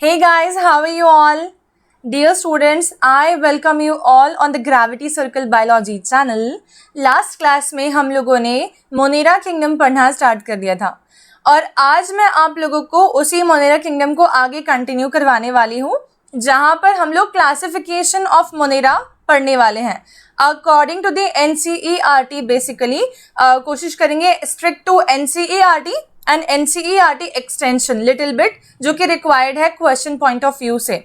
Hey guys, how are you all? Dear students, I welcome you all on the Gravity Circle Biology channel. Last class में हम लोगों ने Monera kingdom पढ़ना start कर दिया था और आज मैं आप लोगों को उसी मोनेरा किंगडम को आगे कंटिन्यू करवाने वाली हूँ जहाँ पर हम लोग क्लासिफिकेशन ऑफ मोनेरा पढ़ने वाले हैं according to the NCERT. Basically कोशिश करेंगे strict to NCERT and NCERT extension little bit जो कि रिक्वायर्ड है क्वेश्चन पॉइंट ऑफ व्यू से.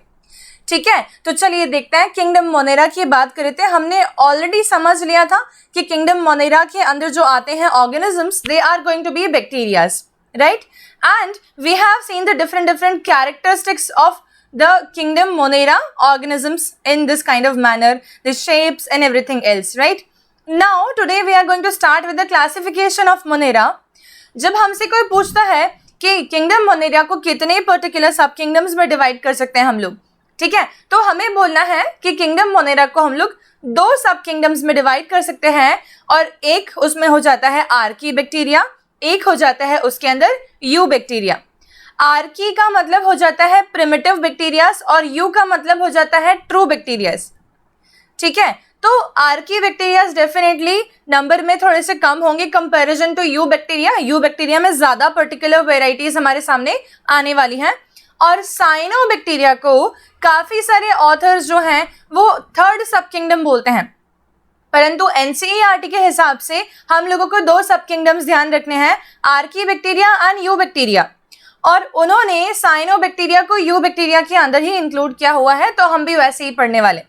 ठीक है, तो चलिए देखते हैं किंगडम मोनेरा की बात करें थे. हमने ऑलरेडी समझ लिया था कि किंगडम मोनेरा के अंदर जो आते हैं organisms they are going to be bacterias, right. And we have seen the different characteristics of the kingdom monera organisms in this kind of manner, the shapes and everything else, right. Now today we are going to start with the classification of monera. जब हमसे कोई पूछता है कि kingdom Monera को कितने particular सब kingdoms में डिवाइड कर सकते हैं हम लोग, ठीक है, तो हमें बोलना है कि किंगडम मोनेरा को हम लोग दो सब किंगडम्स में डिवाइड कर सकते हैं और एक उसमें हो जाता है आर्की बैक्टीरिया, एक हो जाता है उसके अंदर यू बैक्टीरिया. आर्की का मतलब हो जाता है प्रिमिटिव बैक्टीरियाज और यू का मतलब हो जाता है ट्रू बैक्टीरियाज. ठीक है, तो आर्की बैक्टीरियाज डेफिनेटली नंबर में थोड़े से कम होंगे comparison to eubacteria. Eubacteria में ज्यादा पर्टिकुलर वेराइटीज हमारे सामने आने वाली हैं और साइनो बैक्टीरिया को काफी सारे ऑथर्स जो हैं वो थर्ड सब किंगडम बोलते हैं, परंतु NCERT के हिसाब से हम लोगों को दो सब किंगडम्स ध्यान रखने हैं, Archie bacteria and you bacteria, और उन्होंने साइनो बैक्टीरिया को यू बैक्टीरिया के अंदर ही इंक्लूड किया हुआ है, तो हम भी वैसे ही पढ़ने वाले.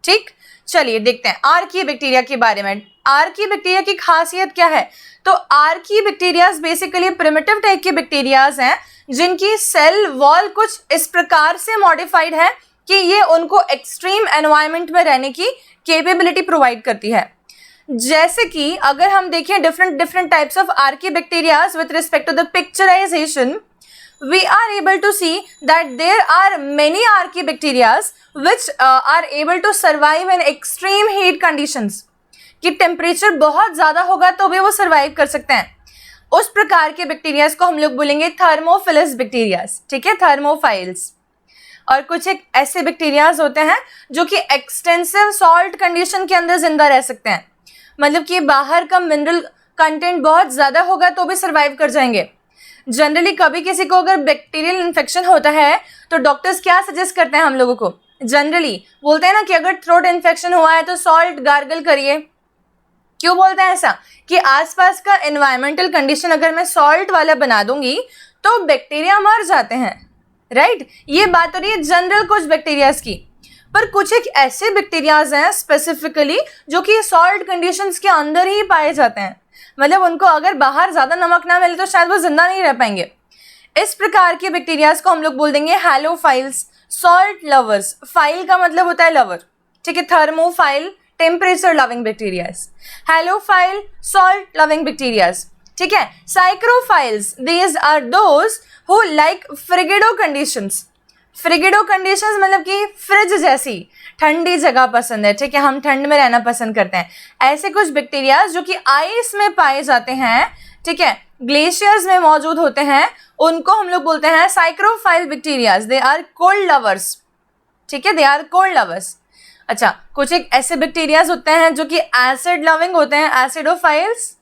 ठीक, चलिए देखते हैं आर्की बैक्टीरिया के बारे में. आर्की बैक्टीरिया की खासियत क्या है? तो Archie bacterias basically primitive type के बैक्टीरियाज हैं जिनकी सेल वॉल कुछ इस प्रकार से मॉडिफाइड है कि ये उनको एक्सट्रीम एनवायरनमेंट में रहने की कैपेबिलिटी प्रोवाइड करती है. जैसे कि अगर हम देखें different types of archaebacterias with respect to the picturisation, we are able to see that there are many archibacterias which are able to survive in extreme heat conditions. कि temperature बहुत ज़्यादा होगा तो भी वो सर्वाइव कर सकते हैं. उस प्रकार के बैक्टीरियाज को हम लोग बोलेंगे थर्मोफिलस बैक्टीरियाज. ठीक है, थर्मोफाइल्स. और कुछ एक ऐसे बैक्टीरियाज होते हैं जो कि एक्सटेंसिव सॉल्ट कंडीशन के अंदर जिंदा रह सकते हैं, मतलब कि बाहर का मिनरल कंटेंट बहुत ज़्यादा होगा तो भी सर्वाइव कर जाएंगे. जनरली कभी किसी को अगर बैक्टीरियल इन्फेक्शन होता है तो डॉक्टर्स क्या सजेस्ट करते हैं हम लोगों को? जनरली बोलते हैं ना कि अगर थ्रोट इन्फेक्शन हुआ है तो सॉल्ट गार्गल करिए. क्यों बोलते हैं ऐसा? कि आसपास का एनवायरमेंटल कंडीशन अगर मैं सॉल्ट वाला बना दूंगी तो बैक्टीरिया मर जाते हैं, राइट. ये बात हो रही है जनरल कुछ बैक्टीरियाज की, पर कुछ एक ऐसे बैक्टीरियाज हैं स्पेसिफिकली जो कि सॉल्ट कंडीशंस के अंदर ही पाए जाते हैं, मतलब उनको अगर बाहर ज़्यादा नमक ना मिले तो शायद वो जिंदा नहीं रह पाएंगे. इस प्रकार के बैक्टीरियाज को हम लोग बोल देंगे हैलोफाइल्स, सॉल्ट लवर्स. फाइल का मतलब होता है लवर, ठीक है. Thermophile temperature loving bacterias, halophile salt loving bacterias. ठीक है. Psychrophiles, these are those who like frigid conditions. Frigid conditions मतलब कि फ्रिज जैसी ठंडी जगह पसंद है, ठीक है, हम ठंड में रहना पसंद करते हैं. ऐसे कुछ बैक्टीरिया जो कि आइस में पाए जाते हैं, ठीक है, ग्लेशियर्स में मौजूद होते हैं, उनको हम लोग बोलते हैं psychrophile bacterias. They are cold lovers. ठीक है, दे आर कोल्ड लवर्स. अच्छा, कुछ एक ऐसे बैक्टीरियाज होते हैं जो कि एसिड लविंग होते हैं, एसिडोफाइल्स.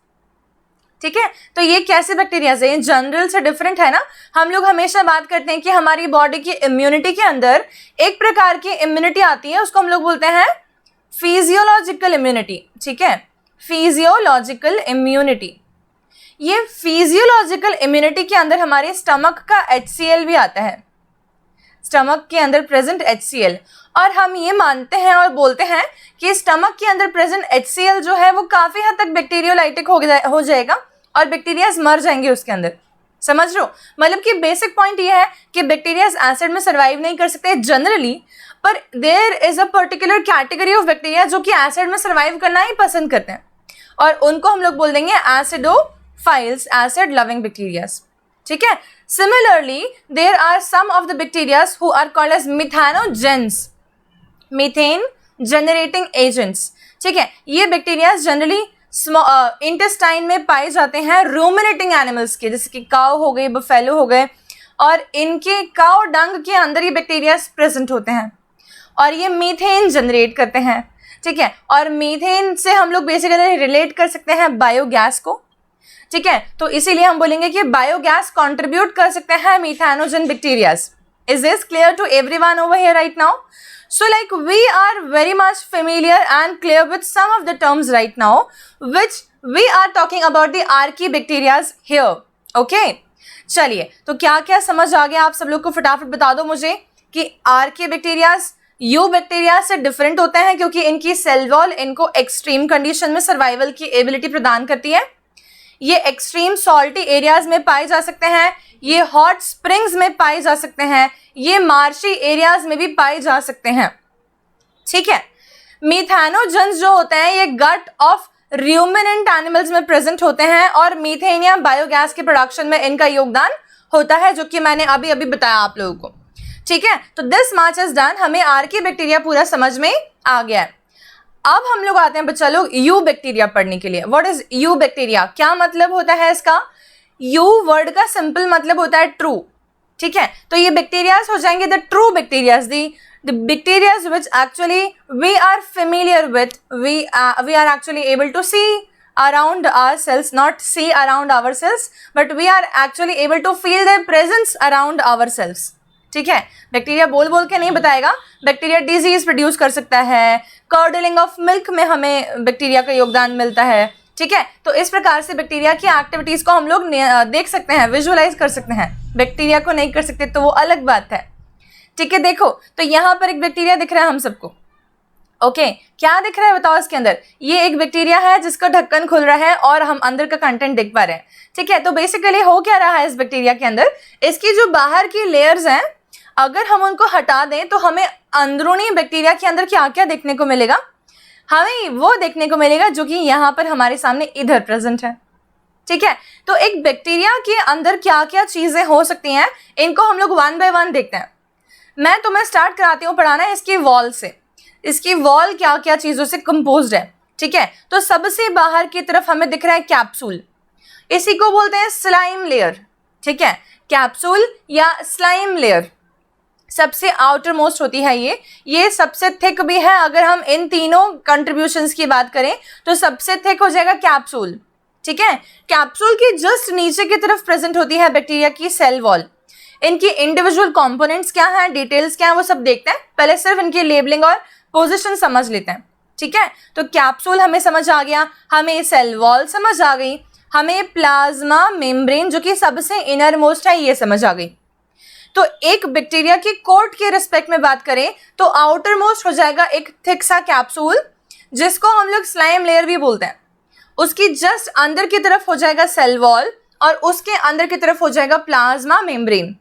ठीक है, तो ये कैसे बैक्टीरियाज है? ये जनरल से डिफरेंट है ना. हम लोग हमेशा बात करते हैं कि हमारी बॉडी की इम्यूनिटी के अंदर एक प्रकार की इम्यूनिटी आती है, उसको हम लोग बोलते हैं फिजियोलॉजिकल इम्यूनिटी. ठीक है, फिजियोलॉजिकल इम्यूनिटी. ये फिजियोलॉजिकल इम्यूनिटी के अंदर हमारे स्टमक का HCl भी आता है, स्टमक के अंदर प्रेजेंट HCl. और हम ये मानते हैं और बोलते हैं कि स्टमक के अंदर प्रेजेंट HCl जो है वो काफ़ी हद तक बैक्टीरियोलाइटिक हो जाएगा और बैक्टीरियाज मर जाएंगे उसके अंदर. समझ लो, मतलब कि बेसिक पॉइंट ये है कि बैक्टीरियाज एसिड में सर्वाइव नहीं कर सकते जनरली, पर there is a particular category of bacteria जो कि एसिड में सर्वाइव करना ही पसंद करते हैं और उनको हम लोग बोल देंगे एसिडोफाइल्स, एसिड लविंग बैक्टीरियाज. ठीक है. Similarly there are some of the bacterias who are called as methanogens, methane generating agents. ठीक है, ये बैक्टीरियाज जनरली इंटेस्टाइन में पाए जाते हैं रूमिनेटिंग एनिमल्स के, जैसे कि काऊ हो गई, बफेलो हो गए, और इनके काउ डंग के अंदर ये बैक्टीरिया प्रेजेंट होते हैं और ये मीथेन जनरेट करते हैं, ठीक है। और मीथेन से हम लोग बेसिकली रिलेट कर सकते हैं बायोगैस को, ठीक है। तो इसीलिए हम बोलेंगे कि बायोगैस कंट्रीब्यूट कर सकते हैं methanogen bacterias. Is this clear to everyone over here right now? So like we are very much familiar and clear with some of the terms right now which we are talking about the archaebacterias here, okay? चलिए, तो क्या क्या समझ आ गया आप सब लोग को, फटाफट बता दो मुझे कि आर्कियबैक्टीरियाज यूबैक्टीरिया से डिफरेंट होते हैं क्योंकि इनकी सेल वॉल इनको एक्सट्रीम कंडीशन में सर्वाइवल की एबिलिटी प्रदान करती है। ये एक्सट्रीम सॉल्टी एरियाज में पाए जा सकते हैं, ये हॉट स्प्रिंग्स में पाए जा सकते हैं, ये मार्शी एरियाज में भी पाए जा सकते हैं, ठीक है। मीथेनोजन्स जो होते हैं ये गट ऑफ रूमिनेंट एनिमल्स में प्रेजेंट होते हैं और मीथेन या बायोगैस के प्रोडक्शन में इनका योगदान होता है, जो कि मैंने अभी अभी बताया आप लोगों को, ठीक है। तो दिस मच इज डन, हमें आर्कियबैक्टीरिया पूरा समझ में आ गया है। अब हम लोग आते हैं बच्चा लोग यू बैक्टीरिया पढ़ने के लिए। व्हाट इज यू बैक्टीरिया, क्या मतलब होता है इसका? यू वर्ड का सिंपल मतलब होता है ट्रू, ठीक है। तो ये बैक्टीरियाज हो जाएंगे the true bacterias, the bacterias which actually we are familiar with, we are actually able to see around ourselves, not see around ourselves, but we are actually able to feel their presence around ourselves, ठीक है। Bacteria बोल बोल के नहीं बताएगा, bacteria disease produce कर सकता है, कर्डलिंग ऑफ मिल्क में हमें बैक्टीरिया का योगदान मिलता है, ठीक है। तो इस प्रकार से बैक्टीरिया की एक्टिविटीज को हम लोग देख सकते हैं, विजुअलाइज कर सकते हैं। बैक्टीरिया को नहीं कर सकते तो वो अलग बात है, ठीक है। देखो तो यहाँ पर एक बैक्टीरिया दिख रहा है हम सबको, ओके क्या दिख रहा है बताओ इसके अंदर? ये एक बैक्टीरिया है जिसका ढक्कन खुल रहा है और हम अंदर का कंटेंट देख पा रहे हैं, ठीक है। तो बेसिकली हो क्या रहा है इस बैक्टीरिया के अंदर, इसकी जो बाहर की लेयर्स हैं अगर हम उनको हटा दें तो हमें अंदरूनी बैक्टीरिया के अंदर क्या क्या देखने को मिलेगा? हमें वो देखने को मिलेगा जो कि यहाँ पर हमारे सामने इधर प्रेजेंट है, ठीक है। तो एक बैक्टीरिया के अंदर क्या क्या चीजें हो सकती हैं इनको हम लोग वन बाय वन देखते हैं। मैं तुम्हें स्टार्ट कराती हूँ पढ़ाना इसकी वॉल से। इसकी वॉल क्या क्या चीजों से कंपोज्ड है, ठीक है। तो सबसे बाहर की तरफ हमें दिख रहा है कैप्सूल, इसी को बोलते हैं स्लाइम लेयर, ठीक है। कैप्सूल या स्लाइम लेयर सबसे आउटर मोस्ट होती है, ये सबसे थिक भी है। अगर हम इन तीनों कंट्रीब्यूशंस की बात करें तो सबसे थिक हो जाएगा कैप्सूल, ठीक है। कैप्सूल की जस्ट नीचे की तरफ प्रेजेंट होती है बैक्टीरिया की सेल वॉल। इनकी इंडिविजुअल कंपोनेंट्स क्या हैं, डिटेल्स क्या हैं, वो सब देखते हैं। पहले सिर्फ इनकी लेबलिंग और पोजीशन समझ लेते हैं, ठीक है। तो कैप्सूल हमें समझ आ गया, हमें सेल वॉल समझ आ गई, हमें प्लाज्मा मेम्ब्रेन जो कि सबसे इनर मोस्ट है ये समझ आ गई। तो एक बैक्टीरिया की कोट के रिस्पेक्ट में बात करें तो आउटर मोस्ट हो जाएगा एक थिक सा कैप्सूल जिसको हम लोग स्लाइम लेयर भी बोलते हैं। उसकी जस्ट अंदर की तरफ हो जाएगा सेल वॉल और उसके अंदर की तरफ हो जाएगा प्लाज्मा मेम्ब्रेन,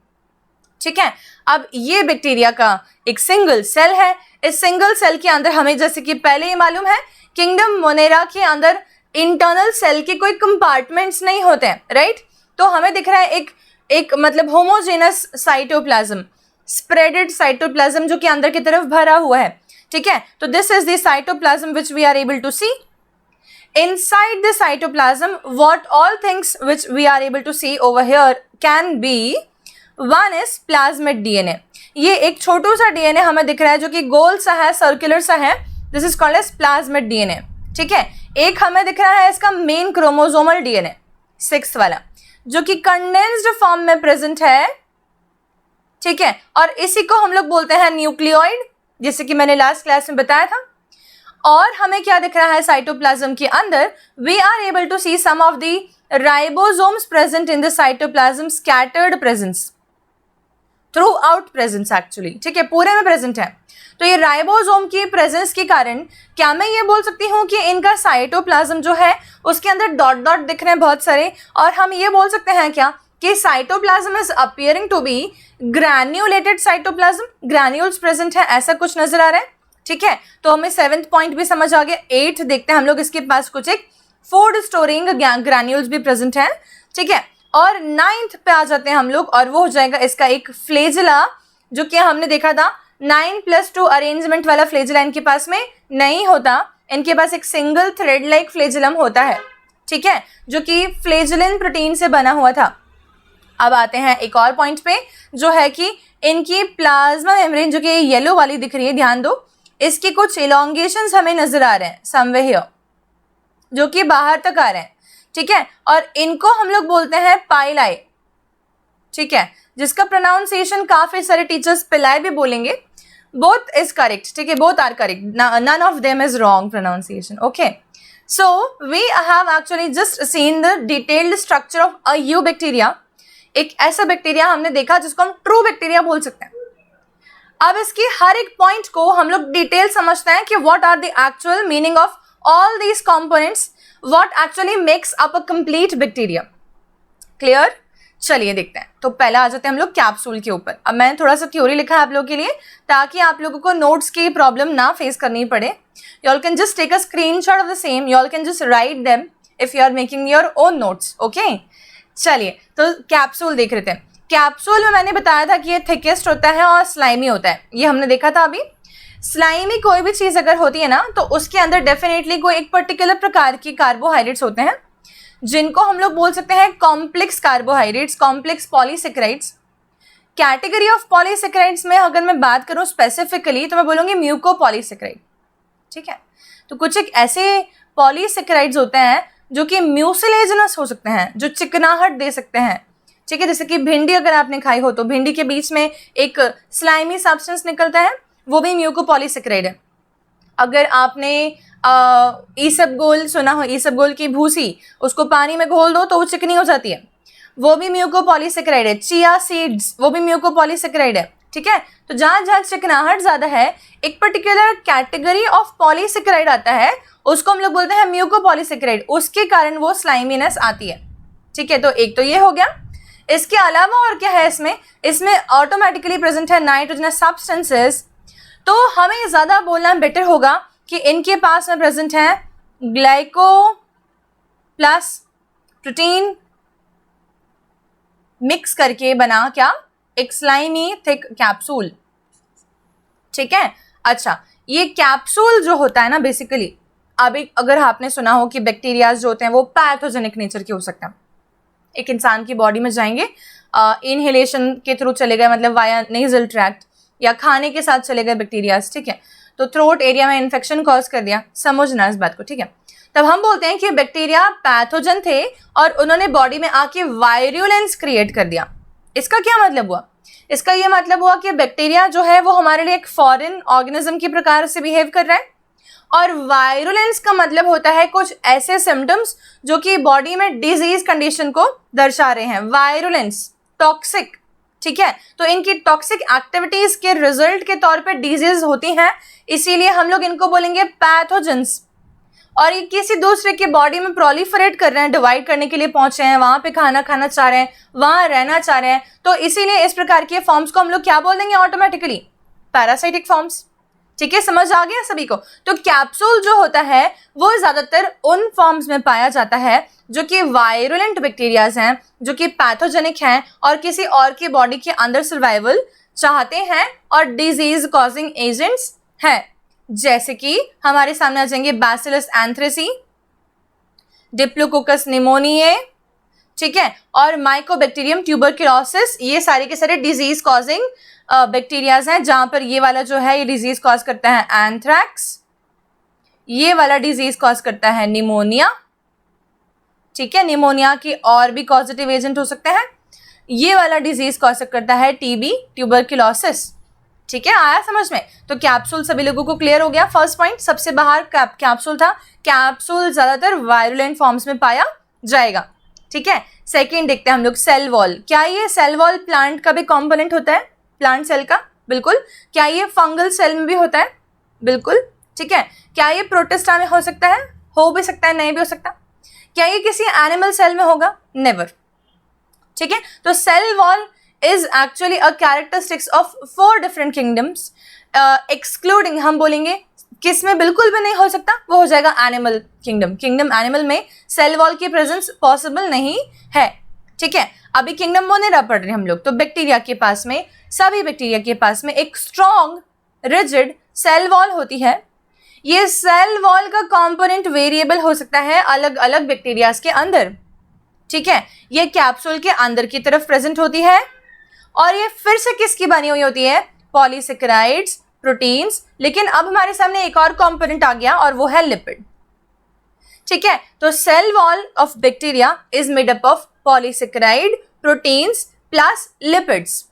ठीक है। अब ये बैक्टीरिया का एक सिंगल सेल है। इस सिंगल सेल के अंदर हमें जैसे कि पहले ही मालूम है किंगडम मोनेरा के अंदर इंटरनल सेल के कोई कंपार्टमेंट्स नहीं होते हैं, राइट। तो हमें दिख रहा है एक मतलब होमोजेनस साइटोप्लाज्म, स्प्रेडेड साइटोप्लाज्म जो कि अंदर की तरफ भरा हुआ है, ठीक है। तो this is the cytoplasm which we are able to see. Inside the cytoplasm, what all things which we are able to see over here can be, one is plasmid DNA. ये एक छोटू सा DNA हमें दिख रहा है जो कि गोल सा है, सर्कुलर सा है। This is called as plasmid DNA, ठीक है। एक हमें दिख रहा है इसका मेन क्रोमोसोमल DNA, 6 वाला, जो कि कंडेंस्ड फॉर्म में प्रेजेंट है, ठीक है। और इसी को हम लोग बोलते हैं न्यूक्लियोइड, जैसे कि मैंने लास्ट क्लास में बताया था। और हमें क्या दिख रहा है साइटोप्लाज्म के अंदर? We are able to see some of the ribosomes present in the cytoplasm, scattered presence, throughout presence actually, ठीक है, पूरे में प्रेजेंट है। तो ये राइबोसोम की प्रेजेंस के कारण क्या मैं ये बोल सकती हूँ कि इनका साइटोप्लाज्म जो है उसके अंदर डॉट डॉट दिख रहे हैं बहुत सारे, और हम ये बोल सकते हैं क्या कि cytoplasm is appearing to be granulated cytoplasm, granules present है, ऐसा कुछ नजर आ रहा है, ठीक है। तो हमें 7th पॉइंट भी समझ आ गया। 8th देखते हैं हम लोग, इसके पास कुछ एक फूड स्टोरिंग ग्रैन्यूल्स भी प्रेजेंट है, ठीक है। और 9th पे आ जाते हैं हम लोग, और वो हो जाएगा इसका एक फ्लेजिला, जो कि हमने देखा था 9+2 अरेंजमेंट वाला फ्लेजिला इनके पास में नहीं होता। इनके पास एक सिंगल थ्रेड लाइक फ्लेजिलम होता है, ठीक है, जो कि फ्लेजिलिन प्रोटीन से बना हुआ था। अब आते हैं एक और पॉइंट पे, जो है कि इनकी प्लाज्मा मेम्ब्रेन जो कि येलो वाली दिख रही है, ध्यान दो, इसके कुछ इलोंगेशंस हमें नजर आ रहे हैं समवेयर हियर, जो कि बाहर तक आ रहे हैं, ठीक है, और इनको हम लोग बोलते हैं पाइलाई, ठीक है, जिसका प्रोनाउंसिएशन काफी सारे टीचर्स पिलाई भी बोलेंगे, बोथ इज करेक्ट, ठीक है, both are correct, none of them is wrong pronunciation, okay. So we have actually just seen the detailed structure of a eubacteria. एक ऐसा बैक्टीरिया हमने देखा जिसको हम ट्रू बैक्टीरिया बोल सकते हैं। अब इसकी हर एक पॉइंट को हम लोग डिटेल समझते हैं कि what are the actual meaning of all these components, what actually makes up a complete bacteria. Clear? चलिए देखते हैं। तो पहला आ जाते हैं हम लोग कैप्सूल के ऊपर। अब मैंने थोड़ा सा थ्योरी लिखा है आप लोगों के लिए, ताकि आप लोगों को नोट्स की प्रॉब्लम ना फेस करनी पड़े। You all can just take a screenshot of the same, you all can just write them if you are making your own notes, okay. चलिए, तो कैप्सूल देख रहे थे। कैप्सूल में मैंने बताया था कि ये थिकेस्ट होता है और स्लाइमी होता है, ये हमने देखा था अभी। स्लाइमी कोई भी चीज़ अगर होती है ना, तो उसके अंदर डेफिनेटली कोई एक पर्टिकुलर प्रकार की कार्बोहाइड्रेट्स होते हैं, जिनको हम लोग बोल सकते हैं complex carbohydrates, complex polysaccharides. Category of polysaccharides में अगर मैं बात करूं स्पेसिफिकली, तो मैं बोलूँगी म्यूकोपॉलीसेकेराइड, ठीक है। तो कुछ एक ऐसे पॉलीसेकेराइड्स होते हैं जो कि म्यूसिलेजिनस हो सकते हैं, जो चिकनाहट दे सकते हैं, ठीक है। जैसे कि भिंडी अगर आपने खाई हो, तो भिंडी के बीच में एक स्लाइमी सब्सटेंस निकलता है, वो भी म्यूकोपॉलीसेकेराइड है। अगर आपने ईसबगोल सुना हो, ईसबगोल की भूसी, उसको पानी में घोल दो तो वो चिकनी हो जाती है, वो भी म्यूकोपॉलीसेकेराइड है। चिया सीड्स, वो भी म्यूकोपॉलीसेकेराइड है, ठीक है। तो जहाँ जहाँ चिकनाहट ज़्यादा है, एक पर्टिकुलर कैटेगरी ऑफ पॉलीसेकेराइड आता है, उसको हम लोग बोलते हैं म्यूकोपॉलीसेकेराइड, उसके कारण वो स्लाइमीनेस आती है, ठीक है। तो एक तो ये हो गया। इसके अलावा और क्या है इसमें ऑटोमेटिकली प्रेजेंट है नाइट्रोजनस सब्सटेंसेस। तो हमें ज़्यादा बोलना बेटर होगा कि इनके पास में प्रेजेंट है ग्लाइको प्लस प्रोटीन मिक्स करके बना क्या, एक स्लाइमी थिक कैप्सूल, ठीक है। अच्छा, ये कैप्सूल जो होता है ना, बेसिकली अभी अगर आपने सुना हो कि बैक्टीरिया जो होते हैं वो पैथोजेनिक नेचर के हो सकते हैं, एक इंसान की बॉडी में जाएंगे, इनहेलेशन के थ्रू चले गए, मतलब वाया नेजल ट्रैक्ट, या खाने के साथ चले गए बैक्टीरियाज, ठीक है। तो थ्रोट एरिया में इन्फेक्शन कॉज कर दिया, समझना इस बात को, ठीक है। तब हम बोलते हैं कि बैक्टीरिया पैथोजन थे और उन्होंने बॉडी में आके वायरुलेंस क्रिएट कर दिया। इसका क्या मतलब हुआ? इसका ये मतलब हुआ कि बैक्टीरिया जो है वो हमारे लिए एक फॉरेन ऑर्गेनिज्म के प्रकार से बिहेव कर रहा है, और वायरुलेंस का मतलब होता है कुछ ऐसे सिम्टम्स जो कि बॉडी में डिजीज कंडीशन को दर्शा रहे हैं। वायरुलेंस, टॉक्सिक, ठीक है। तो इनकी टॉक्सिक एक्टिविटीज के रिजल्ट के तौर पे डिजीज होती हैं, इसीलिए हम लोग इनको बोलेंगे पैथोजेंस। और ये किसी दूसरे के बॉडी में प्रोलिफरेट कर रहे हैं, डिवाइड करने के लिए पहुंच रहे हैं, वहां पे खाना खाना चाह रहे हैं, वहां रहना चाह रहे हैं, तो इसीलिए इस प्रकार के फॉर्म्स को हम लोग क्या बोल देंगे ऑटोमेटिकली, पैरासाइटिक फॉर्म्स, ठीक है। समझ आ गया सभी को? तो कैप्सूल जो होता है वो ज्यादातर उन फॉर्म्स में पाया जाता है जो कि वायरुलेंट बैक्टीरियाज हैं, जो कि पैथोजेनिक हैं और किसी और की बॉडी के अंदर सर्वाइवल चाहते हैं और डिजीज कॉजिंग एजेंट्स हैं। जैसे कि हमारे सामने आ जाएंगे बैसिलस एंथ्रेसी, डिप्लोकोकस निमोनिये, ठीक है, और माइकोबैक्टीरियम ट्यूबरक्लोसिस। ये सारे के सारे डिजीज कॉजिंग बैक्टीरियाज हैं, जहां पर ये वाला जो है ये डिजीज कॉज करता है एंथ्रैक्स, ये वाला डिजीज कॉज करता है निमोनिया, ठीक है। निमोनिया की और भी कॉजेटिव एजेंट हो सकते हैं। ये वाला डिजीज कॉज करता है टीबी, ट्यूबरक्लोसिस, ठीक है। आया समझ में? तो कैप्सूल सभी लोगों को क्लियर हो गया। फर्स्ट पॉइंट, सबसे बाहर कैप्सूल था। कैप्सूल ज्यादातर वायरुलेंट फॉर्म्स में पाया जाएगा, ठीक है। सेकेंड देखते हैं हम लोग सेल वॉल। क्या ये सेल वॉल प्लांट का भी कॉम्पोनेंट होता है, प्लांट सेल का? बिल्कुल। क्या ये फंगल सेल में भी होता है? बिल्कुल, ठीक है। क्या ये प्रोटिस्टा में हो सकता है? हो भी सकता है, नहीं भी हो सकता। क्या ये किसी एनिमल सेल में होगा? नेवर, ठीक है। तो cell wall is actually a characteristics of 4 different kingdoms, excluding हम बोलेंगे किस में बिल्कुल भी नहीं हो सकता, वो हो जाएगा एनिमल किंगडम। किंगडम एनिमल में सेल वॉल की प्रेजेंस पॉसिबल नहीं है, ठीक है। अभी किंगडम मोनेरा पढ़ रहे हैं हम लोग। तो बैक्टीरिया के पास में, सभी बैक्टीरिया के पास में एक स्ट्रॉन्ग रिजिड सेल वॉल होती है। ये सेल वॉल का कंपोनेंट वेरिएबल हो सकता है अलग अलग बैक्टीरियाज के अंदर, ठीक है, ये कैप्सूल के अंदर की तरफ प्रेजेंट होती है और ये फिर से किसकी बनी हुई होती है, पॉलीसेकेराइड्स, प्रोटीन्स। लेकिन अब हमारे सामने एक और कंपोनेंट आ गया और वो है लिपिड। ठीक है, तो cell wall of bacteria is made up of polysaccharide, proteins plus lipids.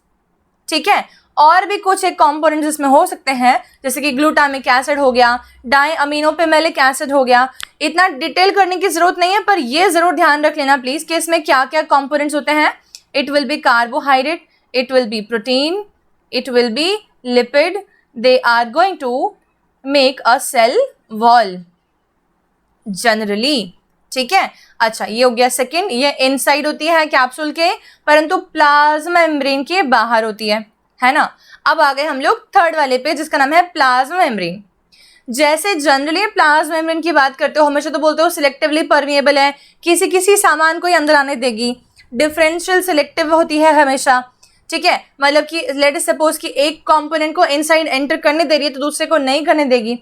ठीक है, और भी कुछ एक कंपोनेंट इसमें हो सकते हैं, जैसे कि ग्लूटामिक एसिड हो गया, डाई अमीनोपेमेलिक एसिड हो गया। इतना डिटेल करने की जरूरत नहीं है, पर ये जरूर ध्यान रख लेना प्लीज कि इसमें क्या क्या कंपोनेंट्स होते हैं। It will be carbohydrate, it will be protein, it will be lipid, they are going to make a cell wall generally. ठीक है, अच्छा ये हो गया सेकंड। ये इनसाइड होती है कैप्सूल के, परंतु प्लाज्मा मेम्ब्रेन के बाहर होती है ना। अब आ गए हम लोग थर्ड वाले पे, जिसका नाम है प्लाज्मा मेम्ब्रेन। जैसे जनरली प्लाज्मा मेम्ब्रेन की बात करते हो, हमेशा तो बोलते हो सिलेक्टिवली परमिएबल है, किसी किसी सामान को ही अंदर आने देगी। डिफरेंशियल सिलेक्टिव होती है हमेशा। ठीक है, मतलब कि लेट सपोज कि एक कंपोनेंट को इनसाइड एंटर करने दे रही है तो दूसरे को नहीं करने देगी।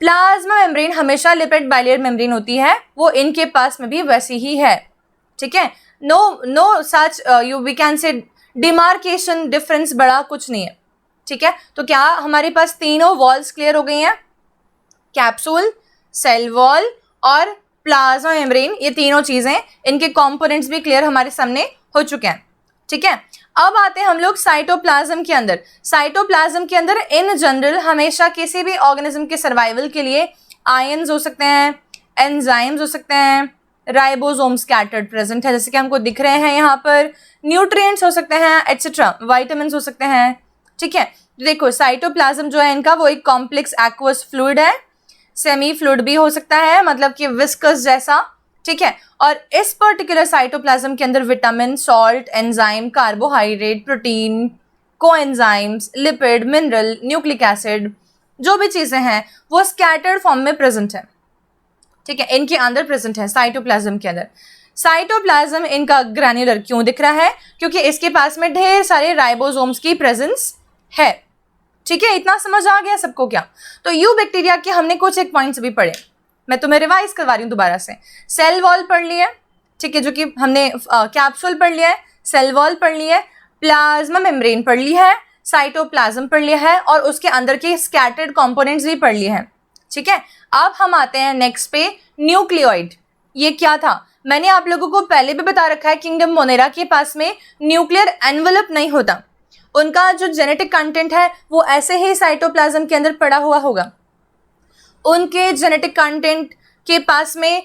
प्लाज्मा मेम्ब्रेन हमेशा लिपिड बाइलेयर मेम्ब्रेन होती है, वो इनके पास में भी वैसी ही है। ठीक है, no such you we can say demarcation difference, बड़ा कुछ नहीं है। ठीक है, तो क्या हमारे पास तीनों वॉल्स क्लियर हो गई हैं, कैप्सूल, सेल वॉल और प्लाज्मा मेम्ब्रेन। ये तीनों चीजें, इनके कंपोनेंट्स भी क्लियर हमारे सामने हो चुके हैं। ठीक है, अब आते हैं हम लोग साइटोप्लाज्म के अंदर। साइटोप्लाज्म के अंदर इन जनरल हमेशा किसी भी ऑर्गेनिज्म के सर्वाइवल के लिए आयंस हो सकते हैं, एंजाइम्स हो सकते हैं, राइबोसोम स्कैटर्ड प्रेजेंट है, जैसे कि हमको दिख रहे हैं यहाँ पर, न्यूट्रिएंट्स हो सकते हैं एटसेट्रा, वाइटामिन हो सकते हैं। ठीक है, देखो साइटोप्लाज्म जो है इनका वो एक कॉम्प्लेक्स एक्वस फ्लूइड है, सेमी फ्लूइड भी हो सकता है, मतलब कि विस्कस जैसा। ठीक है, और इस पर्टिकुलर साइटोप्लाज्म के अंदर vitamin, salt, enzyme, carbohydrate, protein, coenzymes, lipid, mineral, nucleic acid, जो भी चीजें हैं वो स्कैटर्ड फॉर्म में प्रेजेंट है। ठीक है, इनके अंदर प्रेजेंट है साइटोप्लाज्म के अंदर। साइटोप्लाज्म इनका ग्रैन्युलर क्यों दिख रहा है, क्योंकि इसके पास में ढेर सारे राइबोसोम्स की प्रेजेंस है। ठीक है, इतना समझ आ गया सबको क्या। तो यू बैक्टीरिया के हमने कुछ एक पॉइंट्स भी पढ़े, मैं तुम्हें रिवाइज करवा रही हूँ दोबारा से। सेल वॉल पढ़ लिया, ठीक है, जो कि हमने कैप्सूल पढ़ लिया है, सेल वॉल पढ़ लिया है, प्लाज्मा मेम्ब्रेन पढ़ लिया है, साइटोप्लाज्म पढ़ लिया है और उसके अंदर के स्कैटर्ड कंपोनेंट्स भी पढ़ लिए हैं। ठीक है, अब हम आते हैं नेक्स्ट पे, न्यूक्लियोइड। ये क्या था, मैंने आप लोगों को पहले भी बता रखा है, किंगडम मोनेरा के पास में न्यूक्लियर एनवेलप नहीं होता। उनका जो जेनेटिक कंटेंट है वो ऐसे ही साइटोप्लाज्म के अंदर पड़ा हुआ होगा। उनके जेनेटिक कंटेंट के पास में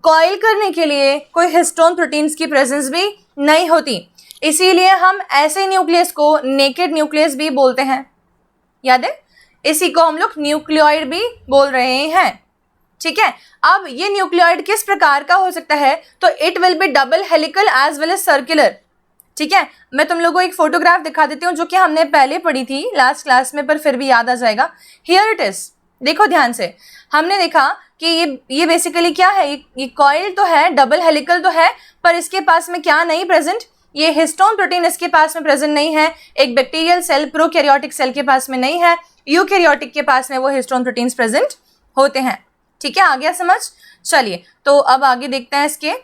कॉइल करने के लिए कोई हिस्टोन प्रोटीन्स की प्रेजेंस भी नहीं होती, इसीलिए हम ऐसे न्यूक्लियस को नेकेड न्यूक्लियस भी बोलते हैं। याद है, इसी को हम लोग न्यूक्लियोइड भी बोल रहे हैं। ठीक है, अब ये न्यूक्लियोइड किस प्रकार का हो सकता है, तो it will be double helical as well as circular. ठीक है, मैं तुम लोगों को एक फोटोग्राफ दिखा देती हूँ जो कि हमने पहले पढ़ी थी लास्ट क्लास में, पर फिर भी याद आ जाएगा। हियर इट इज, देखो ध्यान से। हमने देखा कि ये बेसिकली क्या है, ये कॉइल तो है, डबल हेलिकल तो है, पर इसके पास में क्या नहीं प्रेजेंट, ये हिस्टोन प्रोटीन इसके पास में प्रेजेंट नहीं है। एक बैक्टीरियल सेल, प्रोकैरियोटिक सेल के पास में नहीं है, यूकैरियोटिक के पास में वो हिस्टोन प्रोटीन्स प्रेजेंट होते हैं। ठीक है, आ गया समझ। चलिए, तो अब आगे देखते हैं इसके।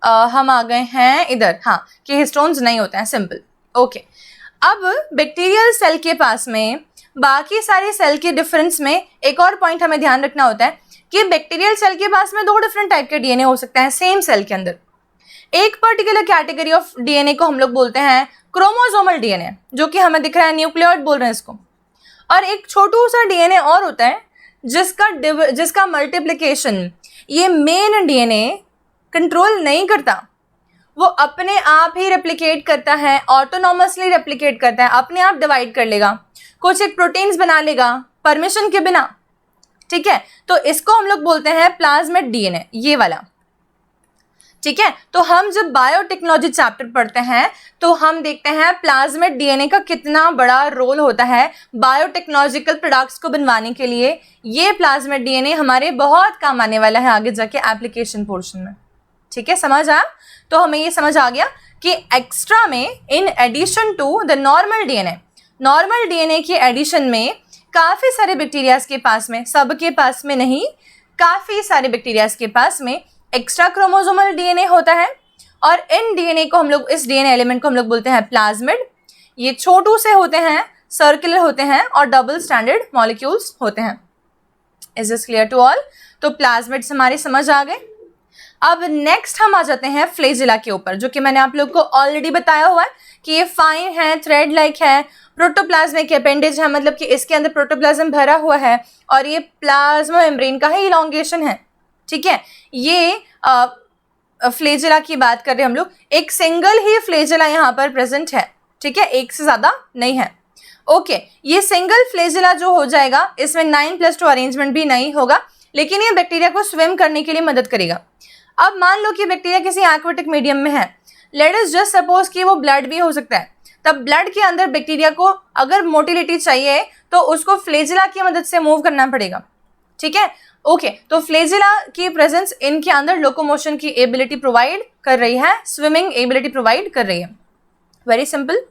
हम आ गए हैं इधर, हाँ, कि हिस्टोन्स नहीं होते हैं, सिंपल। ओके, अब बैक्टीरियल सेल के पास में बाकी सारे सेल के डिफरेंस में एक और पॉइंट हमें ध्यान रखना होता है कि बैक्टीरियल सेल के पास में दो डिफरेंट टाइप के डीएनए हो सकते हैं सेम सेल के अंदर। एक पर्टिकुलर कैटेगरी ऑफ डीएनए को हम लोग बोलते हैं क्रोमोसोमल डीएनए, जो कि हमें दिख रहा है न्यूक्लियोइड बोल रहे हैं इसको। और एक छोटू सा डीएनए और होता है जिसका मल्टीप्लिकेशन ये मेन डीएनए कंट्रोल नहीं करता, वो अपने आप ही रेप्लिकेट करता है, ऑटोनॉमसली रेप्लिकेट करता है, अपने आप डिवाइड कर लेगा, कुछ एक प्रोटीन्स बना लेगा परमिशन के बिना। ठीक है, तो इसको हम लोग बोलते हैं प्लाज्मिड डीएनए, ये वाला। ठीक है, तो हम जब बायोटेक्नोलॉजी चैप्टर पढ़ते हैं तो हम देखते हैं प्लाज्मिड डीएनए का कितना बड़ा रोल होता है बायोटेक्नोलॉजिकल प्रोडक्ट्स को बनवाने के लिए। ये प्लाज्मिड डीएनए हमारे बहुत काम आने वाला है आगे जाके एप्लीकेशन पोर्शन में। ठीक है, समझ आया। तो हमें ये समझ आ गया कि एक्स्ट्रा में in addition to the normal DNA की एडिशन में काफ़ी सारे बैक्टीरियाज के पास में, सबके पास में नहीं, काफ़ी सारे बैक्टीरियाज के पास में एक्स्ट्रा क्रोमोसोमल डीएनए होता है, और इन डीएनए को हम लोग, इस डीएनए एलिमेंट को हम लोग बोलते हैं प्लाज्मिड। ये छोटू से होते हैं, सर्कुलर होते हैं और डबल स्टैंडर्ड मॉलिक्यूल्स होते हैं। Is this clear to all? तो प्लाज्मिड्स हमारी समझ आ गए। अब नेक्स्ट हम आ जाते हैं फ्लेजिला के ऊपर, जो कि मैंने आप लोग को ऑलरेडी बताया हुआ है कि ये फाइन है, थ्रेड लाइक है, प्रोटोप्लाज्मिक अपेंडेज है, मतलब कि इसके अंदर प्रोटोप्लाज्म भरा हुआ है और ये प्लाज्मा मेम्ब्रेन का ही इलॉन्गेशन है। ठीक है, ये फ्लेजिला की बात कर रहे हैं हम लोग। एक सिंगल ही फ्लेजिला यहाँ पर प्रेजेंट है। ठीक है, एक से ज्यादा नहीं है। ओके, ये सिंगल फ्लेजिला जो हो जाएगा, इसमें 9+2 अरेंजमेंट भी नहीं होगा, लेकिन ये बैक्टीरिया को स्विम करने के लिए मदद करेगा। अब मान लो कि बैक्टीरिया किसी एक्वेटिक मीडियम में है, लेट अस जस्ट सपोज कि वो ब्लड भी हो सकता है, तब ब्लड के अंदर बैक्टीरिया को अगर मोटिलिटी चाहिए तो उसको फ्लेजिला की मदद से मूव करना पड़ेगा। ठीक है, ओके, तो फ्लेजिला की प्रेजेंस इनके अंदर लोकोमोशन की एबिलिटी प्रोवाइड कर रही है, स्विमिंग एबिलिटी प्रोवाइड कर रही है। Very simple.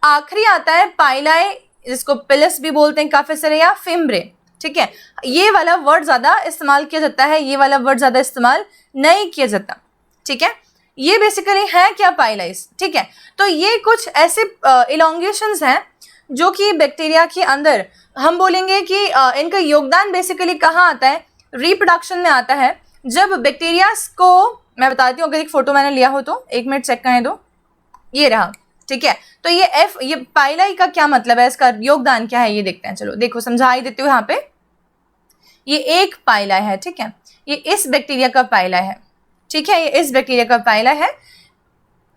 आखिरी आता है पाइलाई, जिसको पिलस भी बोलते हैं काफी सारे, या फिम्ब्रे। ठीक है, ये वाला वर्ड ज्यादा इस्तेमाल किया जाता है, ये वाला वर्ड ज्यादा इस्तेमाल नहीं किया जाता। ठीक है, ये बेसिकली है क्या? पाइलाइस। ठीक है, तो ये कुछ ऐसे इलॉन्गेशंस हैं जो कि बैक्टीरिया के अंदर हम बोलेंगे कि इनका योगदान बेसिकली कहाँ आता है? रिप्रोडक्शन में आता है। जब बैक्टीरिया को, मैं बताती हूँ, अगर एक फोटो मैंने लिया हो तो 1 मिनट चेक करने दो, ये रहा। ठीक है, तो ये पाइलाई का क्या मतलब है, इसका योगदान क्या है, ये देखते हैं। चलो देखो, समझा ही देती हूँ। यहाँ पे ये एक पाइला है। ठीक है, ये इस बैक्टीरिया का पाइला है। ठीक है, ये इस बैक्टीरिया का पाइला है।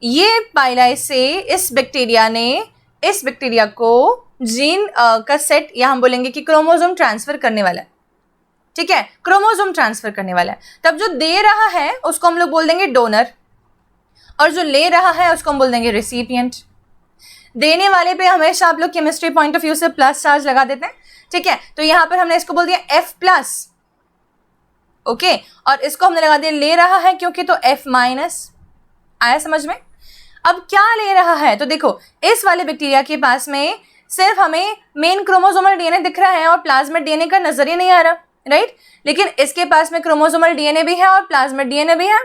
ये पाइला से इस बैक्टीरिया को जीन का सेट, या हम बोलेंगे कि क्रोमोसोम ट्रांसफर करने वाला है। ठीक है, क्रोमोसोम ट्रांसफर करने वाला है। तब जो दे रहा है उसको हम लोग बोल देंगे डोनर, और जो ले रहा है उसको हम बोल देंगे रिसिपिएंट। देने वाले पे हमेशा आप लोग केमिस्ट्री पॉइंट ऑफ व्यू से प्लस चार्ज लगा देते हैं। ठीक है, तो यहां पर हमने इसको बोल दिया F+। ओके, और इसको हमने लगा दिया ले रहा है क्योंकि, तो F-। आया समझ में? अब क्या ले रहा है, तो देखो इस वाले बैक्टीरिया के पास में सिर्फ हमें मेन क्रोमोसोमल डीएनए दिख रहा है और प्लाज्मिड डीएनए का नजर ही नहीं आ रहा, राइट? लेकिन इसके पास में क्रोमोसोमल डीएनए भी है और प्लाज्मिड डीएनए भी है।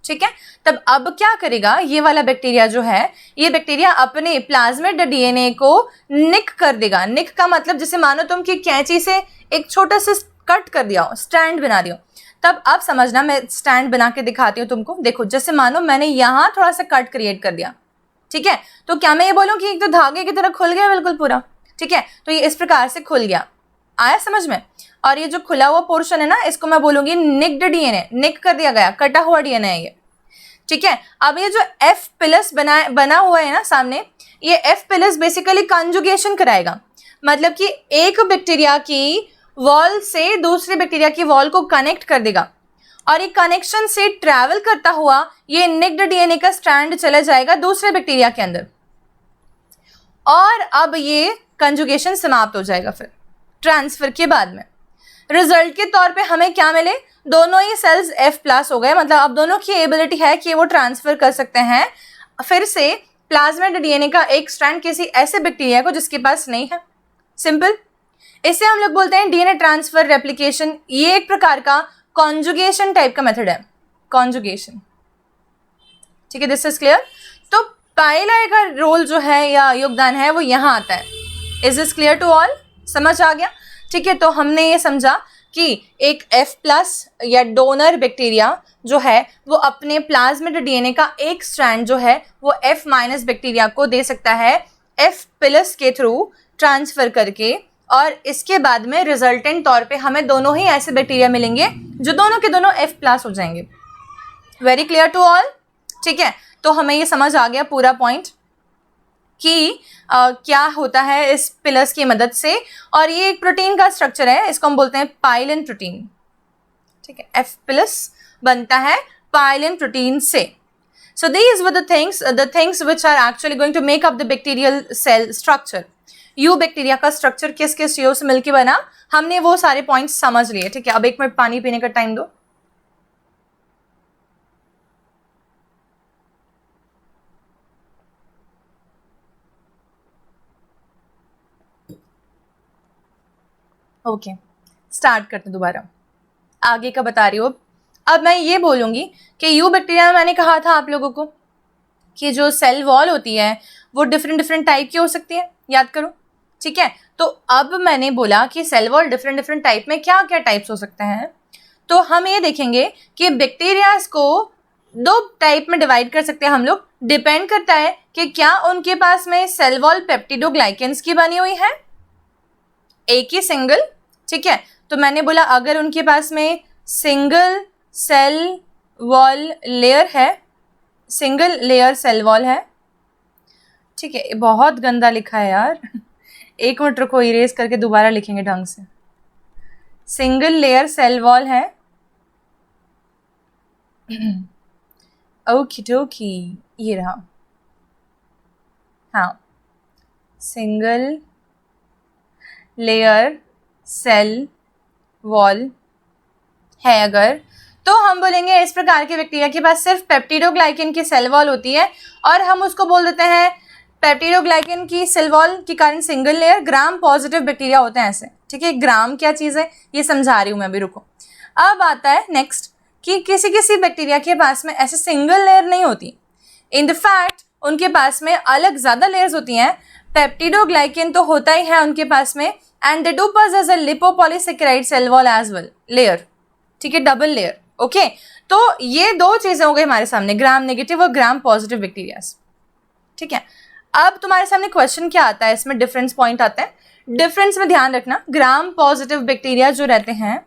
ठीक है, तब अब क्या करेगा ये वाला बैक्टीरिया जो है, ये बैक्टीरिया अपने प्लाज्मिड डीएनए को निक कर देगा। निक का मतलब जैसे मानो तुम कि कैंची से एक छोटा सा कट कर दिया हो, स्टैंड बना दिया हो। तब अब समझना, मैं स्टैंड बना के दिखाती हूँ तुमको। देखो, जैसे मानो मैंने यहाँ थोड़ा सा कट क्रिएट कर दिया। ठीक है, तो क्या मैं ये बोलूँ कि एक तो धागे की तरह खुल गया बिल्कुल पूरा? ठीक है, तो ये इस प्रकार से खुल गया। आया समझ में? और ये जो खुला हुआ पोर्शन है ना, इसको मैं बोलूंगी निक्ड डीएनए। निक कर दिया गया, कटा हुआ डीएनए है ये। ठीक है, अब ये जो F+ बना हुआ है ना सामने, ये F+ बेसिकली कंजुगेशन कराएगा। मतलब कि एक बैक्टीरिया की वॉल से दूसरे बैक्टीरिया की वॉल को कनेक्ट कर देगा, और ये कनेक्शन से ट्रैवल करता हुआ ये निक्ड डीएनए का स्ट्रैंड चला जाएगा दूसरे बैक्टीरिया के अंदर, और अब ये कंजुगेशन समाप्त हो जाएगा। फिर ट्रांसफर के बाद में रिजल्ट के तौर पे हमें क्या मिले? दोनों ही सेल्स F+ हो गए। मतलब अब दोनों की एबिलिटी है कि वो ट्रांसफर कर सकते हैं फिर से प्लाज्मिड डीएनए का एक स्ट्रैंड किसी ऐसे बैक्टीरिया को जिसके पास नहीं है। सिंपल। इसे हम लोग बोलते हैं डीएनए ट्रांसफर रेप्लिकेशन। ये एक प्रकार का कॉन्जुगेशन टाइप का मेथड है, कॉन्जुगेशन। ठीक है, दिस इज क्लियर। तो पाइलाई का रोल जो है या योगदान है वो यहाँ आता है। Is this clear to all? समझ आ गया? ठीक है, तो हमने ये समझा कि एक F+ या डोनर बैक्टीरिया जो है वो अपने प्लाज्मिड डीएनए का एक स्ट्रैंड जो है वो F- बैक्टीरिया को दे सकता है F+ के थ्रू ट्रांसफर करके, और इसके बाद में रिजल्टेंट तौर पे हमें दोनों ही ऐसे बैक्टीरिया मिलेंगे जो दोनों के दोनों F+ हो जाएंगे। Very clear to all? ठीक है, तो हमें ये समझ आ गया पूरा पॉइंट कि क्या होता है इस पिलस की मदद से। और ये एक प्रोटीन का स्ट्रक्चर है, इसको हम बोलते हैं पाइलिन प्रोटीन। ठीक है, F+ बनता है पाइलिन प्रोटीन से। So these were the things which are actually going to make up the bacterial cell structure. Eubacteria का स्ट्रक्चर किस किस चीजों से मिलकर बना, हमने वो सारे पॉइंट्स समझ लिए। ठीक है, अब 1 मिनट पानी पीने का टाइम दो। ओके, स्टार्ट करते हैं दोबारा। आगे का बता रही हूँ। अब मैं ये बोलूँगी कि यू बैक्टीरिया में मैंने कहा था आप लोगों को कि जो सेल वॉल होती है वो डिफरेंट डिफरेंट टाइप की हो सकती है, याद करो, ठीक है। तो अब मैंने बोला कि cell wall different different type में क्या क्या टाइप्स हो सकते हैं, तो हम ये देखेंगे कि बैक्टीरियाज को 2 टाइप में डिवाइड कर सकते हैं हम लोग। डिपेंड करता है कि क्या उनके पास में सेल वॉल पेप्टिडोग्लाइकेंस की बनी हुई है, एक ही सिंगल, ठीक है। तो मैंने बोला अगर उनके पास में सिंगल सेल वॉल लेयर है, सिंगल लेयर सेल वॉल है, ठीक है। बहुत गंदा लिखा है यार, एक मिनट रुको, इरेज करके दोबारा लिखेंगे ढंग से। सिंगल लेयर सेल वॉल है, ओके टोकी, ये रहा, हाँ, सिंगल लेयर सेल वॉल है अगर, तो हम बोलेंगे इस प्रकार के बैक्टीरिया के पास सिर्फ पेप्टिडोग्लाइकेन की सेल वॉल होती है और हम उसको बोल देते हैं पेप्टिडोग्लाइकेन की सेल वॉल के कारण single layer gram positive bacteria होते हैं ऐसे, ठीक है। ग्राम क्या चीज़ है ये समझा रही हूँ मैं अभी, रुको। अब आता है नेक्स्ट कि किसी किसी बैक्टीरिया के पास में ऐसे सिंगल लेयर नहीं होती, इन द फैक्ट उनके पास में अलग ज़्यादा लेयर्स होती हैं। पेप्टिडोग्लाइकेन तो होता ही है उनके पास में, and they do possess a lipopolysaccharide cell wall as well, layer, ठीक है, डबल लेयर, ओके। तो ये 2 चीज़ें हो गई हमारे सामने, ग्राम नेगेटिव और ग्राम पॉजिटिव बैक्टीरियाज, ठीक है। अब तुम्हारे सामने क्वेश्चन क्या आता है, इसमें डिफरेंस पॉइंट आता है। डिफरेंस में ध्यान रखना, ग्राम पॉजिटिव बैक्टीरिया जो रहते हैं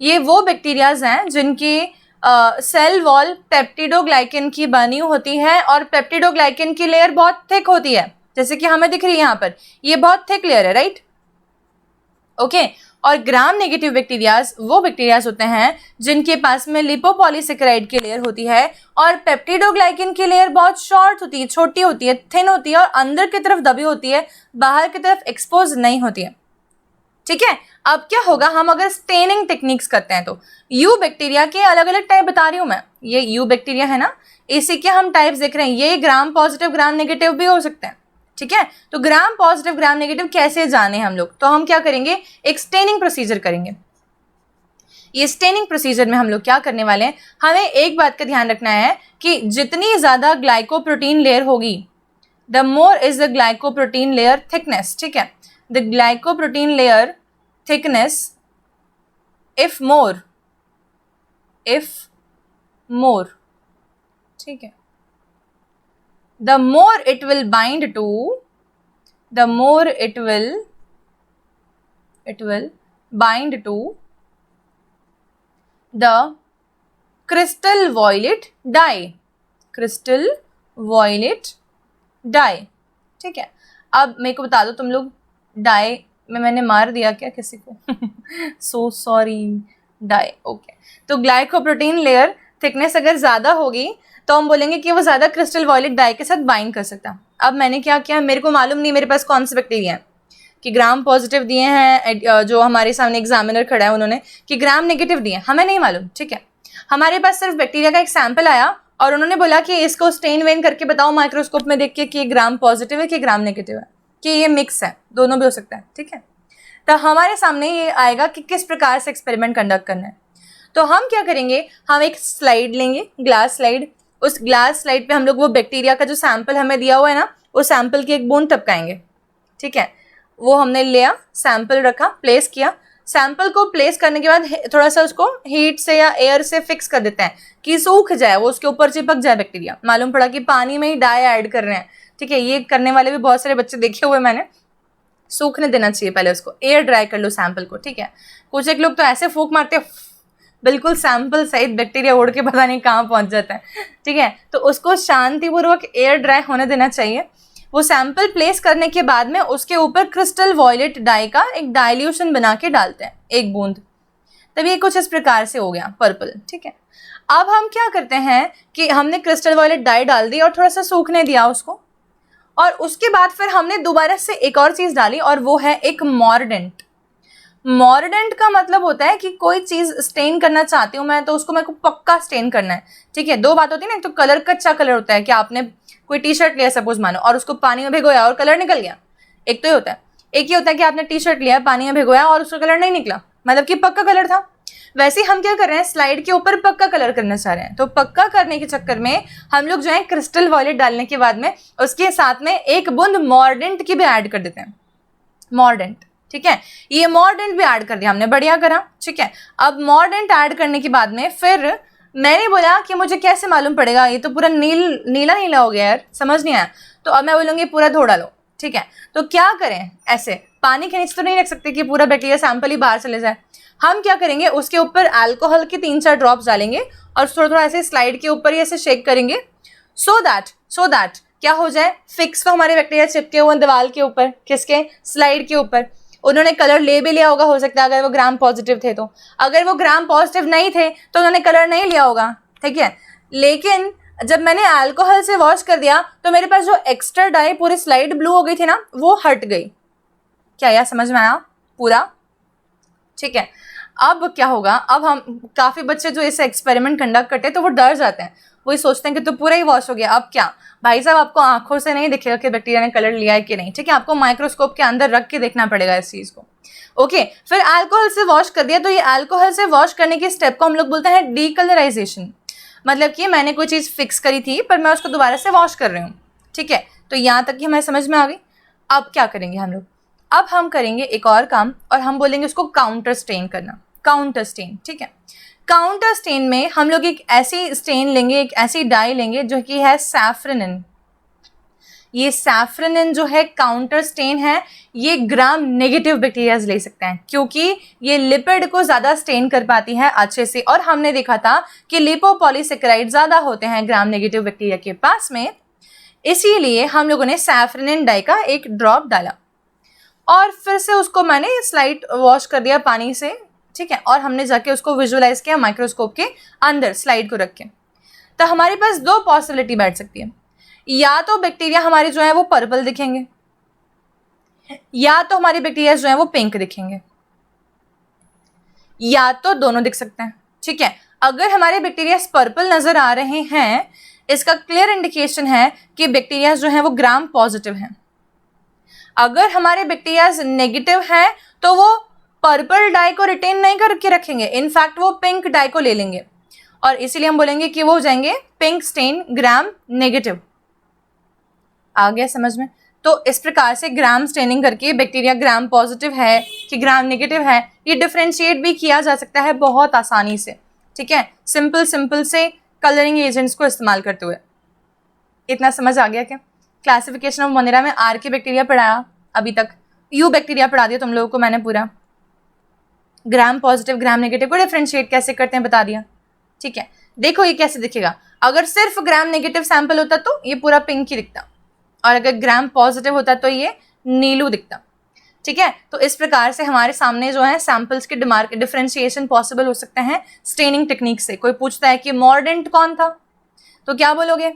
ये वो बैक्टीरियाज हैं जिनकी सेल वॉल पेप्टिडोग्लाइकेन की बनी होती है और पेप्टिडोग्लाइकेन की लेयर बहुत थिक होती है, जैसे कि हमें दिख रही है यहाँ पर, ये बहुत थिक लेयर है, राइट, ओके। और ग्राम नेगेटिव बैक्टीरियाज वो बैक्टीरियाज होते हैं जिनके पास में लिपोपॉलीसेकेराइड की लेयर होती है और पेप्टिडोग्लाइकेन की लेयर बहुत शॉर्ट होती है, छोटी होती है, थिन होती है और अंदर की तरफ दबी होती है, बाहर की तरफ एक्सपोज नहीं होती है, ठीक है। अब क्या होगा, हम अगर स्टेनिंग टेक्निक्स करते हैं तो यू बैक्टीरिया के अलग अलग टाइप बता रही हूँ मैं, ये यू बैक्टीरिया है ना, इसी के हम टाइप्स देख रहे हैं, ये ग्राम पॉजिटिव ग्राम नेगेटिव भी हो सकते हैं, ठीक है। तो ग्राम पॉजिटिव ग्राम नेगेटिव कैसे जाने हम लोग, तो हम क्या करेंगे, एक स्टेनिंग प्रोसीजर करेंगे। ये स्टेनिंग प्रोसीजर में हम लोग क्या करने वाले हैं, हमें एक बात का ध्यान रखना है कि जितनी ज़्यादा ग्लाइकोप्रोटीन लेयर होगी, the more is the glycoprotein layer thickness, ठीक है। The glycoprotein layer thickness if more, ठीक है, the more it will bind to, the more it will bind to the crystal violet dye, ठीक है। अब मेरे को बता दो तुम लोग, डाई में मैंने मार दिया क्या किसी को, सो सॉरी, डाई, ओके। तो ग्लाइकोप्रोटीन लेयर थिकनेस अगर ज़्यादा होगी तो हम बोलेंगे कि वो ज़्यादा क्रिस्टल वॉयलेट डाई के साथ बाइंड कर सकता है। अब मैंने क्या किया, मेरे को मालूम नहीं मेरे पास कौन से बैक्टीरिया हैं कि ग्राम पॉजिटिव दिए हैं, जो हमारे सामने एग्जामिनर खड़ा है उन्होंने, कि ग्राम नेगेटिव दिए, हमें नहीं मालूम, ठीक है। हमारे पास सिर्फ बैक्टीरिया का एक सैंपल आया और उन्होंने बोला कि इसको स्टेन वेन करके बताओ माइक्रोस्कोप में देख के कि ग्राम पॉजिटिव है कि ग्राम नेगेटिव है, कि ये मिक्स है, दोनों भी हो सकता है, ठीक है। तो हमारे सामने ये आएगा कि किस प्रकार से एक्सपेरिमेंट कंडक्ट करना है। तो हम क्या करेंगे, हम एक स्लाइड लेंगे, ग्लास स्लाइड, उस ग्लास स्लाइड पे हम लोग वो बैक्टीरिया का जो सैंपल हमें दिया हुआ है ना, उस सैंपल की एक बूंद टपकाएंगे, ठीक है। वो हमने लिया, सैंपल रखा, प्लेस किया, सैंपल को प्लेस करने के बाद थोड़ा सा उसको हीट से या एयर से फिक्स कर देते हैं कि सूख जाए, वो उसके ऊपर चिपक जाए बैक्टीरिया। मालूम पड़ा कि पानी में ही डाई ऐड कर रहे हैं, ठीक है, ये करने वाले भी बहुत सारे बच्चे देखे हुए मैंने। सूखने देना चाहिए पहले उसको, एयर ड्राई कर लो सैंपल को, ठीक है। कुछ एक लोग तो ऐसे फूंक मारते बिल्कुल सैंपल सहित बैक्टीरिया उड़ के पता नहीं कहाँ पहुंच जाता है, ठीक है। तो उसको शांतिपूर्वक एयर ड्राई होने देना चाहिए। वो सैंपल प्लेस करने के बाद में उसके ऊपर क्रिस्टल वॉयलेट डाई का एक डाइल्यूशन बना के डालते हैं, एक बूंद, तब ये कुछ इस प्रकार से हो गया पर्पल, ठीक है। अब हम क्या करते हैं कि हमने क्रिस्टल वॉयलेट डाई डाल दी और थोड़ा सा सूखने दिया उसको, और उसके बाद फिर हमने दोबारा से एक और चीज़ डाली और वो है एक मॉर्डेंट। मॉर्डेंट का मतलब होता है कि कोई चीज़ स्टेन करना चाहती हूँ मैं, तो उसको मेरे को पक्का स्टेन करना है, ठीक है। 2 बात होती है ना, एक तो कलर, कच्चा कलर होता है कि आपने कोई टी शर्ट लिया सपोज मानो और उसको पानी में भिगोया और कलर निकल गया, एक तो ये होता है। एक ये होता है कि आपने टी शर्ट लिया, पानी में भिगोया और उसका कलर नहीं निकला, मतलब कि पक्का कलर था। वैसे हम क्या कर रहे हैं, स्लाइड के ऊपर पक्का कलर करना चाह रहे हैं, तो पक्का करने के चक्कर में हम लोग जो है क्रिस्टल वॉयलेट डालने के बाद में उसके साथ में एक बूंद मॉर्डेंट की भी ऐड कर देते हैं, मॉर्डेंट, ठीक है। ये मॉर्डेंट भी ऐड कर दिया हमने, बढ़िया करा, ठीक है। अब मॉर्डेंट ऐड करने के बाद में फिर मैंने बोला कि मुझे कैसे मालूम पड़ेगा, ये तो पूरा नीला नीला हो गया यार, समझ नहीं आया, तो अब मैं बोलूँगी पूरा धो डालो, ठीक है। तो क्या करें, ऐसे पानी के नीचे तो नहीं रख सकते कि पूरा बैक्टीरिया सैंपल ही बाहर चले जाए। हम क्या करेंगे, उसके ऊपर अल्कोहल के 3-4 ड्रॉप्स डालेंगे और थोड़ा थोड़ा ऐसे स्लाइड के ऊपर ही ऐसे शेक करेंगे, सो दैट क्या हो जाए, फिक्स तो हमारे बैक्टीरिया चिपके हुए दीवार के ऊपर, किसके, स्लाइड के ऊपर। उन्होंने कलर ले भी लिया होगा, हो सकता है अगर वो ग्राम पॉजिटिव थे तो, अगर वो ग्राम पॉजिटिव नहीं थे तो उन्होंने कलर नहीं लिया होगा, ठीक है। लेकिन जब मैंने अल्कोहल से वॉश कर दिया तो मेरे पास जो एक्स्ट्रा डाई पूरी स्लाइड ब्लू हो गई थी ना, वो हट गई। क्या यार समझ में आया पूरा, ठीक है। अब क्या होगा, अब हम काफ़ी बच्चे जो इसे एक्सपेरिमेंट कंडक्ट करते हैं तो वो डर जाते हैं, वही सोचते हैं कि तो पूरा ही वॉश हो गया। अब क्या भाई साहब, आपको आंखों से नहीं दिखेगा कि बैक्टीरिया ने कलर लिया है कि नहीं, ठीक है, आपको माइक्रोस्कोप के अंदर रख के देखना पड़ेगा इस चीज़ को। ओके, फिर अल्कोहल से वॉश कर दिया, तो ये अल्कोहल से वॉश करने के स्टेप को हम लोग बोलते हैं डीकलराइजेशन। मतलब कि मैंने कोई चीज़ फिक्स करी थी पर मैं उसको दोबारा से वॉश कर रही हूँ, ठीक है। तो यहाँ तक कि हमें समझ में आ गई। अब क्या करेंगे हम लोग, अब हम करेंगे एक और काम और हम बोलेंगे उसको काउंटर स्टेन करना, काउंटर स्टेन, ठीक है। काउंटर स्टेन में हम लोग एक ऐसी स्टेन लेंगे, एक ऐसी डाई लेंगे जो कि है सैफ्रनिन। ये सैफ्रनिन जो है काउंटर स्टेन है, ये ग्राम नेगेटिव बैक्टीरियाज ले सकते हैं क्योंकि ये लिपिड को ज़्यादा स्टेन कर पाती है अच्छे से, और हमने देखा था कि लिपोपॉलीसेकेराइड ज़्यादा होते हैं ग्राम नेगेटिव बैक्टीरिया के पास में। इसीलिए हम लोगों ने सैफ्रनिन डाई का एक ड्रॉप डाला और फिर से उसको मैंने स्लाइड वॉश कर दिया पानी से, ठीक है, और हमने जाके उसको विजुअलाइज किया माइक्रोस्कोप के अंदर स्लाइड को रख के। तो हमारे पास दो पॉसिबिलिटी बैठ सकती है, या तो बैक्टीरिया हमारे जो है वो पर्पल दिखेंगे, या तो हमारी बैक्टीरिया जो है वो पिंक दिखेंगे, या तो दोनों दिख सकते हैं, ठीक है। अगर हमारे बैक्टीरिया पर्पल नजर आ रहे हैं, इसका क्लियर इंडिकेशन है कि बैक्टीरिया जो है वो ग्राम पॉजिटिव हैं। अगर हमारे बैक्टीरिया नेगेटिव हैं तो वो पर्पल डाई को रिटेन नहीं करके रखेंगे, इनफैक्ट वो पिंक डाई को ले लेंगे, और इसीलिए हम बोलेंगे कि वो हो जाएंगे पिंक स्टेन ग्राम नेगेटिव। आ गया समझ में? तो इस प्रकार से ग्राम स्टेनिंग करके बैक्टीरिया ग्राम पॉजिटिव है कि ग्राम नेगेटिव है, ये डिफ्रेंशिएट भी किया जा सकता है बहुत आसानी से, ठीक है, सिंपल से कलरिंग एजेंट्स को इस्तेमाल करते हुए। इतना समझ आ गया क्या? क्लासिफिकेशन ऑफ मोनेरा में आर के बैक्टीरिया पढ़ाया, अभी तक यू बैक्टीरिया पढ़ा दिया तुम लोगों को मैंने पूरा, ग्राम पॉजिटिव ग्राम नेगेटिव को डिफ्रेंशिएट कैसे करते हैं बता दिया, ठीक है। देखो ये कैसे दिखेगा, अगर सिर्फ ग्राम नेगेटिव सैंपल होता तो ये पूरा पिंक ही दिखता, और अगर ग्राम पॉजिटिव होता तो ये नीलू दिखता, ठीक है। तो इस प्रकार से हमारे सामने जो है सैंपल्स के डिफरेंशिएशन पॉसिबल हो सकते हैं स्टेनिंग टेक्निक से। कोई पूछता है कि मॉर्डेंट कौन था, तो क्या बोलोगे,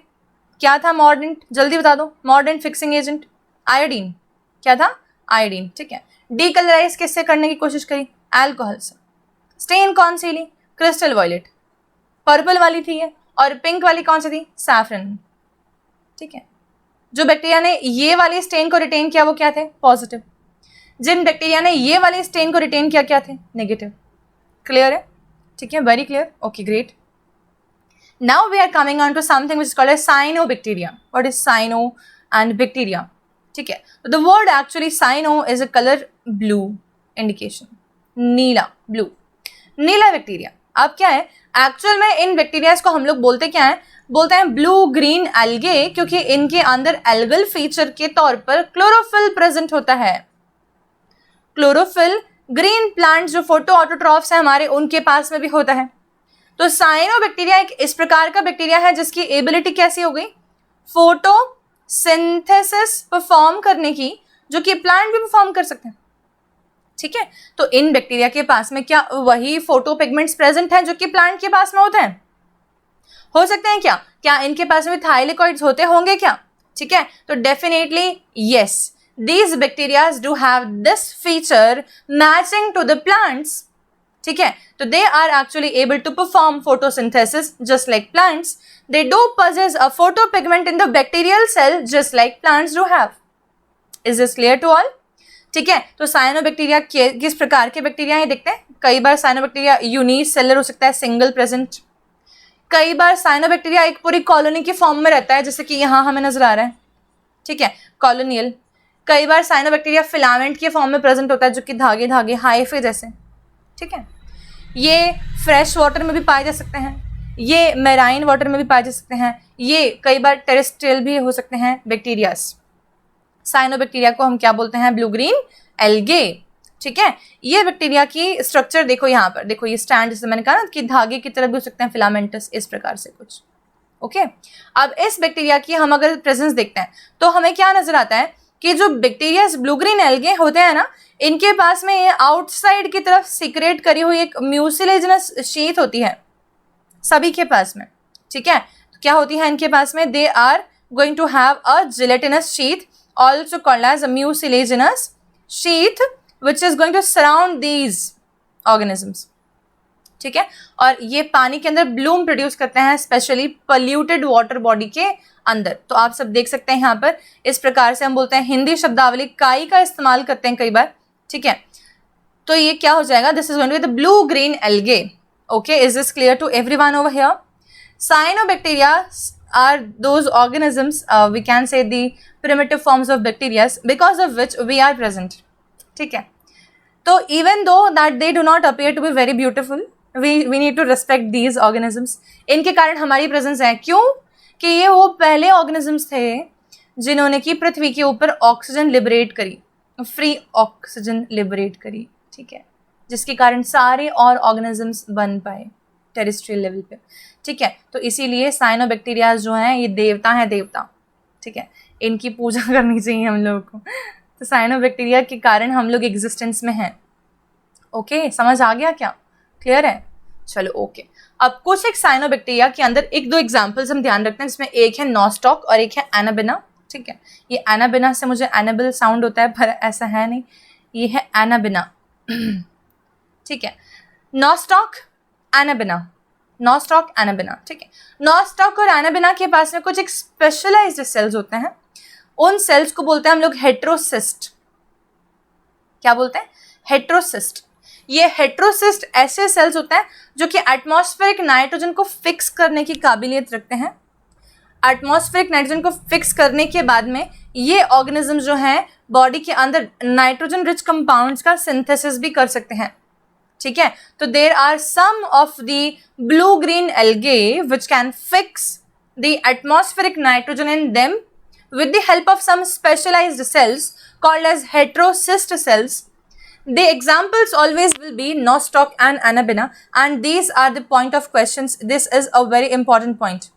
क्या था मॉर्डेंट, जल्दी बता दो। मॉर्डेंट फिक्सिंग एजेंट आयोडीन, क्या था, आयोडीन, ठीक है। डीकलराइज किससे करने की कोशिश करी, अल्कोहल से। स्टेन कौन सी ली, क्रिस्टल वॉयलेट, पर्पल वाली थी ये, और पिंक वाली कौन सी थी, सैफरन, ठीक है। जो बैक्टीरिया ने ये वाली स्टेन को रिटेन किया वो क्या थे, पॉजिटिव। जिन बैक्टीरिया ने ये वाली स्टेन को रिटेन किया क्या थे, नेगेटिव। क्लियर है, ठीक है, very clear, okay great. Now we are coming on to something which is called as cyanobacteria. What is cyano and bacteria, ठीक है। The word actually cyano is a colour blue indication, नीला, blue, नीला bacteria. अब क्या है, actual में इन bacterias को हम लोग बोलते क्या है, बोलते हैं ब्लू ग्रीन एल्गे, क्योंकि इनके अंदर एल्गल फीचर के तौर पर क्लोरोफिल प्रेजेंट होता है। क्लोरोफिल ग्रीन प्लांट जो फोटो ऑटोट्रॉफ्स है हमारे, उनके पास में भी होता है। तो साइनोबैक्टीरिया एक इस प्रकार का बैक्टीरिया है जिसकी एबिलिटी कैसी हो गई, फोटो सिंथेसिस परफॉर्म करने की, जो कि प्लांट भी परफॉर्म कर सकते हैं, ठीक है। तो इन बैक्टीरिया के पास में क्या वही फोटो पिगमेंट्स प्रेजेंट हैं जो कि प्लांट के पास में होते हैं, हो सकते हैं क्या, क्या इनके पास में थाइलेकॉइड्स होते होंगे क्या, ठीक है। तो definitely yes, these bacteria do have this feature matching to the plants, ठीक है। तो they are actually able to perform photosynthesis just like plants. They do possess a photopigment in the bacterial cell just like plants do have. Is this clear to all? ठीक है। तो cyanobacteria किस प्रकार के bacteria हैं देखते हैं। कई बार साइनोबैक्टीरिया यूनिसेलर हो सकता है, सिंगल प्रेजेंट। कई बार साइनोबैक्टीरिया एक पूरी कॉलोनी के फॉर्म में रहता है, जैसे कि यहाँ हमें नजर आ रहा है, ठीक है, कॉलोनियल। कई बार साइनोबैक्टीरिया फिलामेंट के फॉर्म में प्रेजेंट होता है, जो कि धागे धागे हाइफे जैसे, ठीक है। ये फ्रेश वाटर में भी पाए जा सकते हैं, ये मैराइन वाटर में भी पाए जा सकते हैं, ये कई बार टेरेस्ट्रियल भी हो सकते हैं बैक्टीरियाज। साइनोबैक्टीरिया को हम क्या बोलते हैं? ब्लू ग्रीन एल्गे, ठीक है। ये बैक्टीरिया की स्ट्रक्चर देखो, यहाँ पर देखो, ये स्टैंड जैसे मैंने कहा ना कि धागे की तरह भी हो सकते हैं, फिलामेंटस, इस प्रकार से कुछ। ओके, अब इस बैक्टीरिया की हम अगर प्रेजेंस देखते हैं तो हमें क्या नजर आता है कि जो बैक्टीरिया ब्लू ग्रीन एल्गे होते हैं ना, इनके पास में ये आउटसाइड की तरफ सीक्रेट करी हुई एक म्यूसिलेजिनस शीथ होती है सभी के पास में, ठीक है। तो क्या होती है इनके पास में? They are going to have a gelatinous sheath, also called as a mucilaginous sheath, which is going to surround these organisms, ठीक है। और ये पानी के अंदर ब्लूम प्रोड्यूस करते हैं, स्पेशली पोल्यूटेड वाटर बॉडी के अंदर। तो आप सब देख सकते हैं यहाँ पर, इस प्रकार से हम बोलते हैं, हिंदी शब्दावली काई का इस्तेमाल करते हैं कई बार, ठीक है। तो ये क्या हो जाएगा? This is going to be the blue green algae. Okay, is this clear to everyone over here? Cyanobacteria are those organisms, we can say the primitive forms of bacteria because of which we are present, ठीक है। तो even though that they do not appear to be very beautiful, we need to respect these organisms. इनके कारण हमारी presence है। क्यों? कि ये वो पहले organisms थे जिन्होंने की पृथ्वी के ऊपर ऑक्सीजन लिबरेट करी, फ्री ऑक्सीजन लिबरेट करी, ठीक है, जिसके कारण सारे और ऑर्गेनिजम्स बन पाए टेरेस्ट्रियल लेवल पे, ठीक है। तो इसीलिए साइनोबैक्टीरिया जो हैं ये देवता हैं, देवता, ठीक है, इनकी पूजा करनी चाहिए हम लोगों को। तो साइनोबैक्टीरिया के कारण हम लोग एग्जिस्टेंस में हैं। ओके, समझ आ गया क्या? क्लियर है? चलो ओके। अब कुछ एक साइनोबैक्टीरिया के अंदर एक दो एग्जांपल्स हम ध्यान रखते हैं, जिसमें एक है नॉस्टॉक और एक है एनाबिना, ठीक है। ये एनाबिना से मुझे एनाबिल साउंड होता है, पर ऐसा है नहीं, ये है एनाबिना, ठीक है। नॉस्टॉक, एनाबिना, नॉस्टॉक, एनाबिना, ठीक है। नॉस्टॉक और एनाबिना के पास में कुछ एक स्पेशलाइज्ड सेल्स होते हैं, उन सेल्स को बोलते हैं हम लोग हेट्रोसिस्ट। क्या बोलते हैं? हेट्रोसिस्ट। ये हेट्रोसिस्ट ऐसे सेल्स होते हैं जो कि एटमॉस्फेरिक नाइट्रोजन को फिक्स करने की काबिलियत रखते हैं। एटमॉस्फेरिक नाइट्रोजन को फिक्स करने के बाद में ये ऑर्गेनिज्म जो हैं बॉडी के अंदर नाइट्रोजन रिच कंपाउंड्स का सिंथेसिस भी कर सकते हैं, ठीक है। तो there are some of the blue green algae which can fix the atmospheric nitrogen in them with the help of some specialized cells called as heterocyst cells. The examples always will be nostoc and anabina, and these are the point of questions. This is a very important point,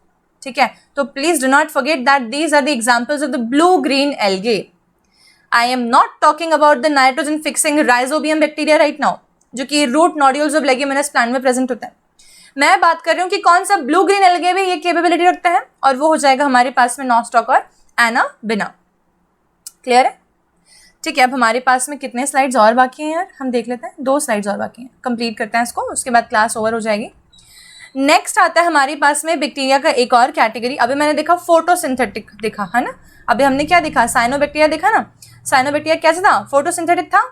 ठीक है। तो please do not forget that these are the examples of the blue green algae. I am not talking about the nitrogen fixing rhizobium bacteria right now, जो कि root nodules of leguminous plant में present होता है। मैं बात कर रही हूँ कि कौन सा ब्लू ग्रीन एल्गे भी ये कैपेबिलिटी रखता है, और वो हो जाएगा हमारे पास में नॉस्टॉक और एनाबिना। क्लियर है? ठीक है। अब हमारे पास में कितने स्लाइड्स और बाकी हैं यार? हम देख लेते हैं, 2 स्लाइड्स और बाकी हैं, कंप्लीट करते हैं इसको, उसके बाद क्लास ओवर हो जाएगी। नेक्स्ट आता है हमारे पास में बैक्टीरिया का एक और कैटेगरी। अभी मैंने देखा फोटोसिंथेटिक देखा है ना, अभी हमने क्या देखा? साइनोबैक्टीरिया देखा ना। साइनोबैक्टीरिया कैसे था? फोटोसिंथेटिक था।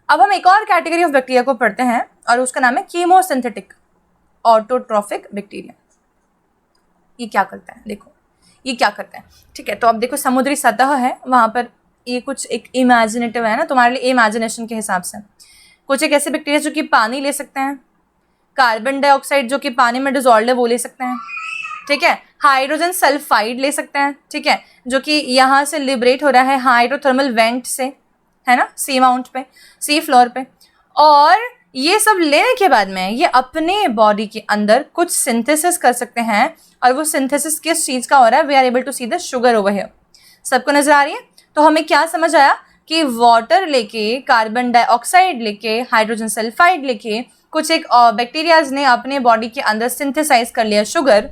अब हम एक और कैटेगरी ऑफ बैक्टीरिया को पढ़ते हैं और उसका नाम है कीमोसिंथेटिक ऑटोट्रॉफिक बैक्टीरिया। ये क्या करता है? देखो ये क्या करता है, ठीक है। तो अब देखो समुद्री सतह है, वहाँ पर ये कुछ एक इमेजिनेटिव है ना तुम्हारे लिए, इमेजिनेशन के हिसाब से कुछ एक ऐसे बैक्टीरिया जो कि पानी ले सकते हैं, कार्बन डाइऑक्साइड जो कि पानी में डिजॉल्व है वो ले सकते हैं, ठीक है। हाइड्रोजन सल्फाइड ले सकते हैं, ठीक है, जो कि यहाँ से लिबरेट हो रहा है हाइड्रोथर्मल वेंट से, है ना, सी माउंट पे, सी फ्लोर पे। और ये सब लेने के बाद में ये अपने बॉडी के अंदर कुछ सिंथेसिस कर सकते हैं, और वो सिंथेसिस किस चीज़ का हो रहा है? We are able to see the sugar over here. सबको नजर आ रही है? तो हमें क्या समझ आया कि वाटर लेके, कार्बन डाइऑक्साइड लेके, हाइड्रोजन सल्फाइड लेके कुछ एक बैक्टीरियाज ने अपने बॉडी के अंदर सिंथेसाइज कर लिया शुगर।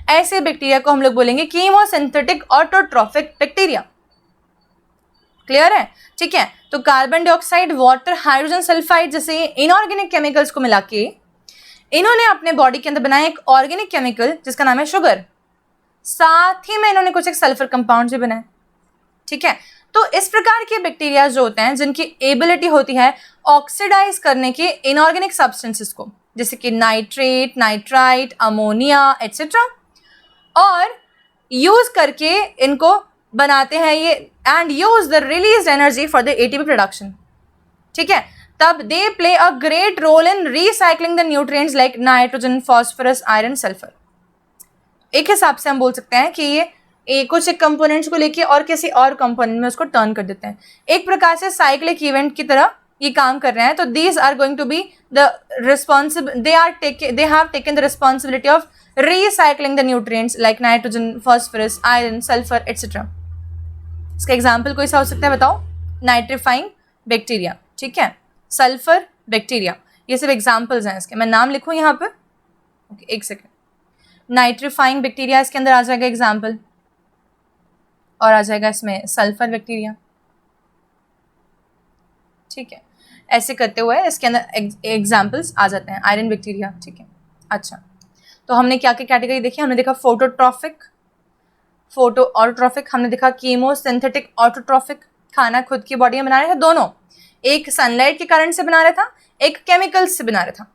ऐसे बैक्टीरिया को हम लोग बोलेंगे कीमोसिंथेटिक ऑटोट्रॉफिक बैक्टीरिया। क्लियर है? ठीक है। तो carbon dioxide, water, hydrogen sulphide जैसे इनऑर्गेनिक केमिकल्स को मिला के इन्होंने अपने बॉडी के अंदर बनाया एक ऑर्गेनिक केमिकल जिसका नाम है शुगर। साथ ही में इन्होंने कुछ एक सल्फर कंपाउंड भी बनाए, ठीक है। तो इस प्रकार के बैक्टीरिया जो होते हैं जिनकी एबिलिटी होती है ऑक्सीडाइज करने के इनऑर्गेनिक सब्सटेंसेस को, जैसे कि नाइट्रेट, नाइट्राइट, अमोनिया एट्सेट्रा, और यूज करके इनको बनाते हैं ये and use the release energy for the ATP production. ठीक है, तब they play a great role in recycling the nutrients like nitrogen, phosphorus, iron, sulphur. एक हिसाब से हम बोल सकते हैं कि ये कुछ एक कंपोनेंट्स को लेके और किसी और कंपोनेंट में उसको टर्न कर देते हैं, एक प्रकार से साइक्लिक इवेंट की तरह ये काम कर रहे हैं। तो these are going to be the responsible, they have taken the responsibility of recycling the nutrients like nitrogen, phosphorus, iron, sulphur etcetera. इसका एग्जाम्पल कोई सा हो सकता है बताओ? नाइट्रीफाइंग बैक्टीरिया, ठीक है, सल्फर बैक्टीरिया, ये सब एग्जाम्पल्स हैं इसके। मैं नाम लिखूँ यहाँ पर? ओके, एक सेकेंड। नाइट्रीफाइंग बैक्टीरिया इसके अंदर आ जाएगा एग्जाम्पल, और आ जाएगा इसमें सल्फर बैक्टीरिया। ठीक है, ऐसे करते हुए इसके अंदर एग्जाम्पल्स आ जाते हैं। आयरन बैक्टीरिया, ठीक है। अच्छा, तो हमने क्या क्या कैटेगरी देखी? हमने देखा फोटोट्रॉफिक, फोटो ऑटोट्रॉफिक, हमने देखा कीमो सिंथेटिक ऑटोट्रॉफिक, खाना खुद की बॉडी में बना रहा था दोनों, एक सनलाइट के कारण से बना रहा था, एक केमिकल्स से बना रहा था।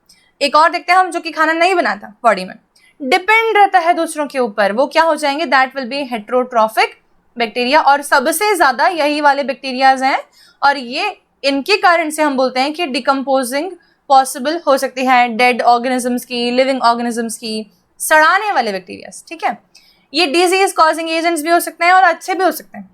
एक और देखते हैं हम जो कि खाना नहीं बनाता, बॉडी में डिपेंड रहता है दूसरों के ऊपर, वो क्या हो जाएंगे? That will be heterotrophic bacteria. और सबसे ज़्यादा यही वाले बैक्टीरियाज हैं, और ये इनके कारण से हम बोलते हैं कि डिकम्पोजिंग पॉसिबल हो सकती है डेड ऑर्गेनिजम्स की, लिविंग ऑर्गेनिजम्स की, सड़ाने वाले बैक्टीरियाज। ठीक है, ये डिजीज कॉजिंग एजेंट्स भी हो सकते हैं और अच्छे भी हो सकते हैं,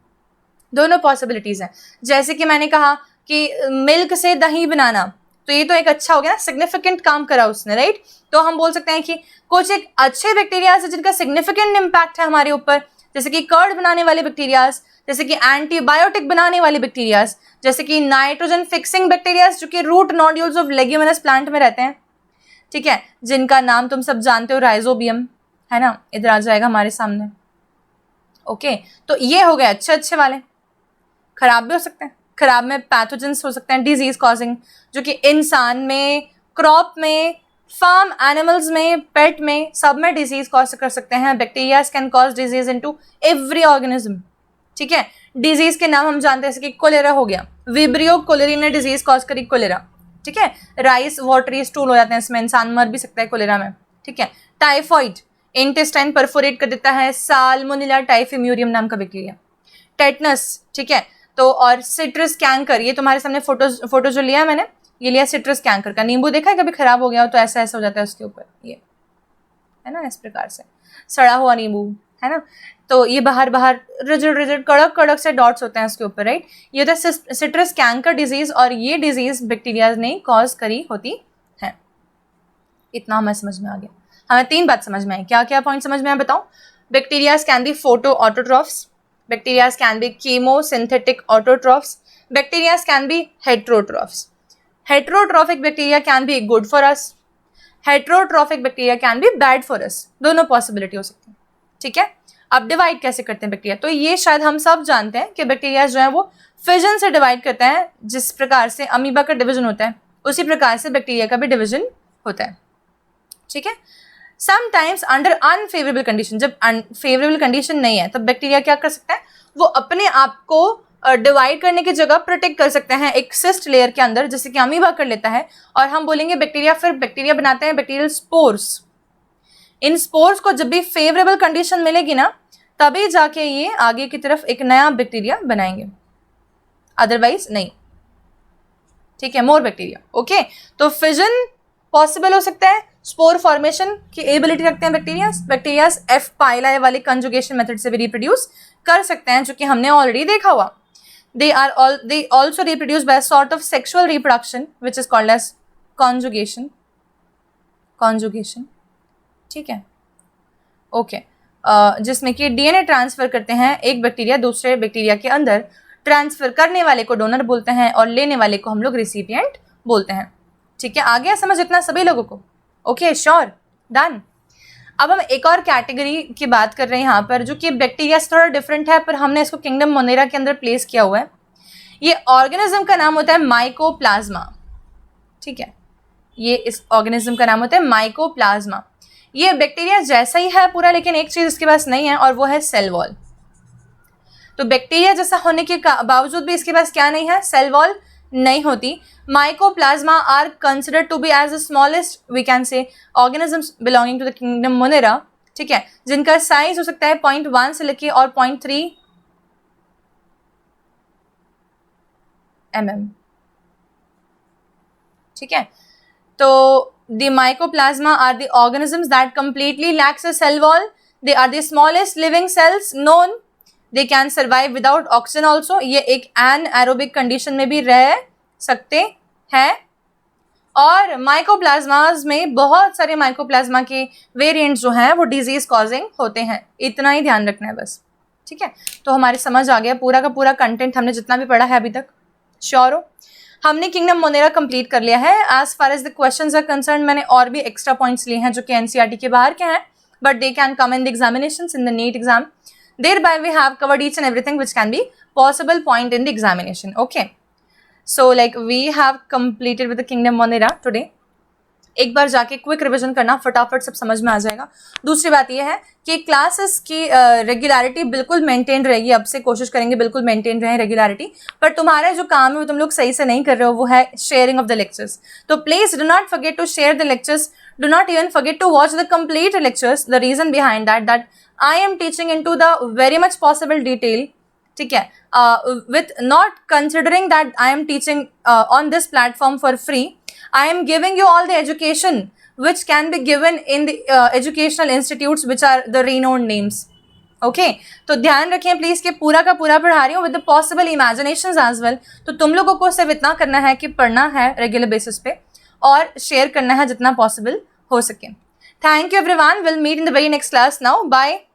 दोनों पॉसिबिलिटीज़ हैं। जैसे कि मैंने कहा कि मिल्क से दही बनाना, तो ये तो एक अच्छा हो गया ना, सिग्निफिकेंट काम करा उसने, राइट। तो हम बोल सकते हैं कि कुछ एक अच्छे बैक्टीरियाज हैं जिनका सिग्निफिकेंट इम्पैक्ट है हमारे ऊपर, जैसे कि कर्ड बनाने वाले बैक्टीरियाज, जैसे कि एंटीबायोटिक बनाने वाले बैक्टीरियाज, जैसे कि नाइट्रोजन फिक्सिंग बैक्टीरियाज जो कि root nodules of leguminous plant में रहते हैं। ठीक है, जिनका नाम तुम सब जानते हो, राइजोबियम, है ना, इधर आ जाएगा हमारे सामने। ओके, तो ये हो गए अच्छे अच्छे वाले। खराब भी हो सकते हैं, खराब में पैथोजेंस हो सकते हैं डिजीज कॉजिंग, जो कि इंसान में, क्रॉप में, फार्म एनिमल्स में, पेट में, सब में डिजीज कॉज कर सकते हैं। Bacterias can cause disease into every organism. ठीक है, डिजीज के नाम हम जानते हैं, जैसे कि कोलेरा हो गया, विब्रियो कोलेरी ने डिजीज कॉज करी कोलेरा। ठीक है, राइस वाटरी स्टूल हो जाते हैं, इसमें इंसान मर भी सकता है कोलेरा में। ठीक है, टाइफॉइड, इंटेस्टाइन परफोरेट कर देता है, साल्मोनेला टाइफिम्यूरियम नाम का बैक्टीरिया। टेटनस, ठीक है, तो और सिट्रस कैंकर, ये तुम्हारे सामने फोटो जो लिया मैंने, ये लिया सिट्रस कैंकर का। नींबू देखा है कभी खराब हो गया हो तो ऐसा ऐसा हो जाता है उसके ऊपर, ये है ना, इस प्रकार से सड़ा हुआ नींबू, है ना, तो ये बाहर रिजिड कड़क कड़क से डॉट्स होते हैं उसके ऊपर, राइट। ये होता है सिट्रस कैंकर डिजीज, और ये डिजीज बैक्टीरिया ने कॉज करी होती है। इतना हमें समझ में आ गया। हमें 3 बात समझ में आई। क्या क्या पॉइंट समझ में आए बताओ? Bacterias can be photo autotrophs, bacterias can be chemo synthetic autotrophs, bacterias can be heterotrophs. Heterotrophic bacteria can be good for us, heterotrophic bacteria can be bad for us, दोनों पॉसिबिलिटी हो सकती है। ठीक है, अब डिवाइड कैसे करते हैं बैक्टीरिया? तो ये शायद हम सब जानते हैं कि बैक्टीरिया जो है वो फिजन से डिवाइड करते हैं, जिस प्रकार से अमीबा का डिवीजन होता है उसी प्रकार से बैक्टीरिया का भी डिवीजन होता है। ठीक है, समटाइम्स अंडर अनफेवरेबल कंडीशन, जब अनफेवरेबल कंडीशन नहीं है तब बैक्टीरिया क्या कर सकता है? वो अपने आप को डिवाइड करने की जगह प्रोटेक्ट कर सकते हैं एक सिस्ट लेयर के अंदर, जैसे कि अमीबा कर लेता है। और हम बोलेंगे बैक्टीरिया, फिर बैक्टीरिया बनाते हैं बैक्टीरियल स्पोर्स। इन स्पोर्स को जब भी फेवरेबल कंडीशन मिलेगी ना, तभी जाके ये आगे की तरफ एक नया बैक्टीरिया बनाएंगे, अदरवाइज नहीं। ठीक है, मोर बैक्टीरिया। ओके, तो फिजन पॉसिबल हो सकता है, स्पोर फॉर्मेशन की एबिलिटी रखते हैं बैक्टीरियाज एफ पाइला वाली कंजुगेशन मेथड से भी रिप्रोड्यूस कर सकते हैं, जो कि हमने ऑलरेडी देखा हुआ। they also reproduce by a sort of sexual reproduction which is called as conjugation। ठीक है, ओके, जिसमें कि डीएनए ट्रांसफर करते हैं एक बैक्टीरिया दूसरे बैक्टीरिया के अंदर। ट्रांसफर करने वाले को डोनर बोलते हैं और लेने वाले को हम लोग रिसिपिएंट बोलते हैं। ठीक है, आ गया समझ इतना सभी लोगों को? Okay, sure, done. अब हम एक और कैटेगरी की बात कर रहे हैं यहाँ पर, जो कि बैक्टीरिया से थोड़ा डिफरेंट है, पर हमने इसको किंगडम मोनेरा के अंदर प्लेस किया हुआ है। ये ऑर्गेनिज्म का नाम होता है माइकोप्लाज्मा। ठीक है, ये इस ऑर्गेनिज्म का नाम होता है माइकोप्लाज्मा। ये बैक्टीरिया जैसा ही है पूरा, लेकिन एक चीज़ इसके पास नहीं है और वो है सेल वॉल। तो बैक्टीरिया जैसा होने के बावजूद भी इसके पास क्या नहीं है, सेल वॉल नहीं होती. Mycoplasma are considered to be as the smallest we can say organisms belonging to the kingdom Monera. ठीक है, जिनका साइज हो सकता है 0.1 से लेके और 0.3 mm. ठीक है, तो the mycoplasma are the organisms that completely lacks a cell wall. They are the smallest living cells known. They can survive without oxygen also. ये एक anaerobic condition में भी रह सकते हैं. और माइकोप्लाज्मास में बहुत सारे माइकोप्लाज्मा के वेरिएंट्स जो हैं वो डिजीज कॉजिंग होते हैं. इतना ही ध्यान रखना है बस. ठीक है, तो हमारे समझ आ गया पूरा का पूरा कंटेंट हमने जितना भी पढ़ा है अभी तक. श्योर हो? हमने किंगडम मोनेरा कंप्लीट कर लिया है. As far as the questions are concern मैंने और भी एक्स्ट्रा पॉइंट्स लिए हैं जो कि एनसीईआरटी के बाहर के हैं, but they can come in the examinations in the NEET exam. Thereby we have covered each and everything which can be possible point in the examination. Okay, so like we have completed with the kingdom monera today. एक बार जाके quick revision करना, फटाफट सब समझ में आ जाएगा. दूसरी बात यह है कि क्लासेस की रेगुलरिटी बिल्कुल मेंटेन रहेगी. अब से कोशिश करेंगे बिल्कुल मेंटेन रहे रेगुलरिटी. पर तुम्हारा जो काम है वो तुम लोग सही से नहीं कर रहे हो, वो है शेयरिंग ऑफ द लेक्चर्स. तो please do not forget to share the lectures. Do not even forget to watch the complete lectures. The reason behind that I am teaching into the very much possible detail. ठीक है, with not considering that I am teaching on this platform for free. I am giving you all the education which can be given in the educational institutes which are the renowned names. Okay, तो ध्यान रखें please कि पूरा का पूरा पढ़ा रही हूँ with the possible imaginations as well. तो तुम लोगों को सिर्फ इतना करना है कि पढ़ना है रेगुलर बेसिस पे और शेयर करना है जितना पॉसिबल हो सके. Thank you everyone. We'll meet in the very next class now. Bye.